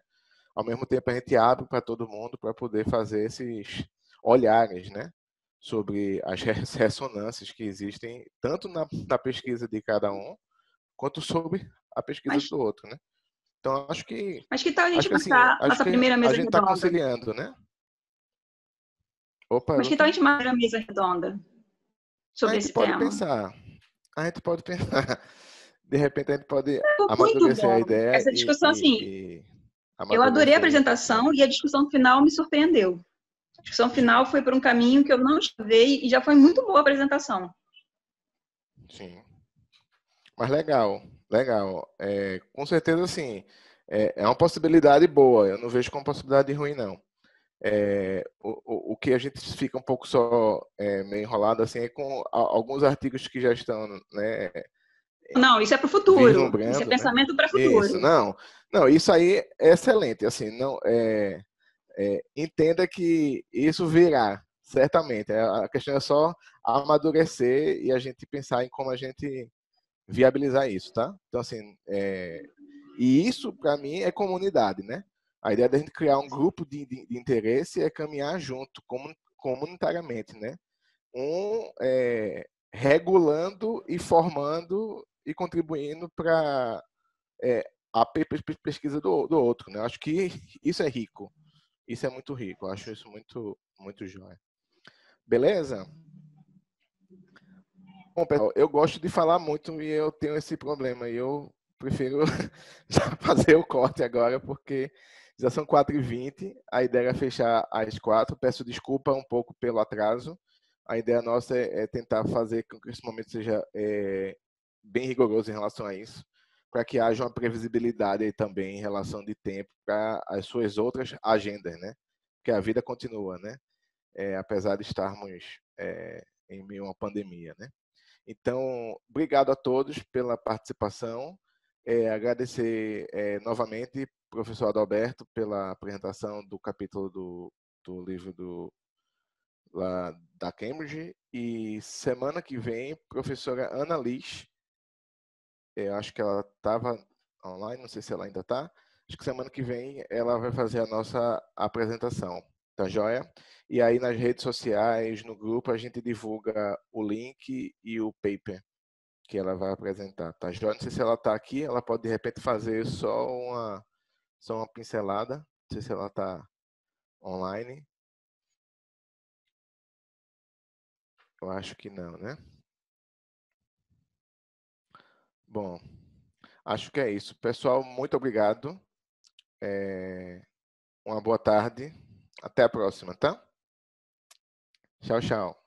Ao mesmo tempo a gente abre para todo mundo para poder fazer esses olhares, né? Sobre as ressonâncias que existem tanto na pesquisa de cada um quanto sobre a pesquisa do outro, né? Então acho que Mas que tal a gente assim, marcar acho nossa que primeira a mesa gente está redonda? conciliando, né? Opa, Mas que tal a gente marcar a mesa redonda sobre esse tema? A gente pode pensar. De repente a gente pode Muito amadurecer a bom. ideia Essa discussão, assim, e eu adorei a amadurecer apresentação e a discussão final me surpreendeu. A discussão final foi por um caminho que eu não esperei e já foi muito boa a apresentação. Sim. Mas legal, legal. Com certeza, assim, é uma possibilidade boa. Eu não vejo como possibilidade ruim, não. O que a gente fica um pouco só meio enrolado assim é com alguns artigos que já estão, né, Não, isso é para o futuro. Isso é vislumbrando, né? pensamento para o Isso, futuro. não, isso aí é excelente. Assim, não, entenda que isso virá, certamente. A questão é só amadurecer e a gente pensar em como a gente viabilizar isso, tá? Então, assim, e isso, para mim, é comunidade, né? A ideia da gente criar um grupo de interesse é caminhar junto, comunitariamente, né? Regulando e formando e contribuindo para a pesquisa do outro, né? Acho que isso é rico. Isso é muito rico. Eu acho isso muito, muito jóia. Beleza? Bom, pessoal, eu gosto de falar muito e eu tenho esse problema. E eu prefiro já fazer o corte agora, porque já são 4h20. A ideia é fechar às 4. Peço desculpa um pouco pelo atraso. A ideia nossa é tentar fazer com que esse momento seja bem rigoroso em relação a isso, para que haja uma previsibilidade aí também em relação de tempo para as suas outras agendas, né? Porque a vida continua, né? Apesar de estarmos em meio a uma pandemia, né? Então, obrigado a todos pela participação. Agradecer novamente, professor Adalberto, pela apresentação do capítulo do livro lá da Cambridge. E semana que vem, professora Ana Liz, acho que ela estava online, não sei se ela ainda está, Acho que semana que vem ela vai fazer a nossa apresentação, tá joia? E aí nas redes sociais, no grupo, a gente divulga o link e o paper que ela vai apresentar, tá joia? Não sei se ela está aqui, ela pode de repente fazer só uma pincelada, não sei se ela está online. Eu acho que não, né? Bom, acho que é isso. Pessoal, muito obrigado. Uma boa tarde. Até a próxima, tá? Tchau, tchau.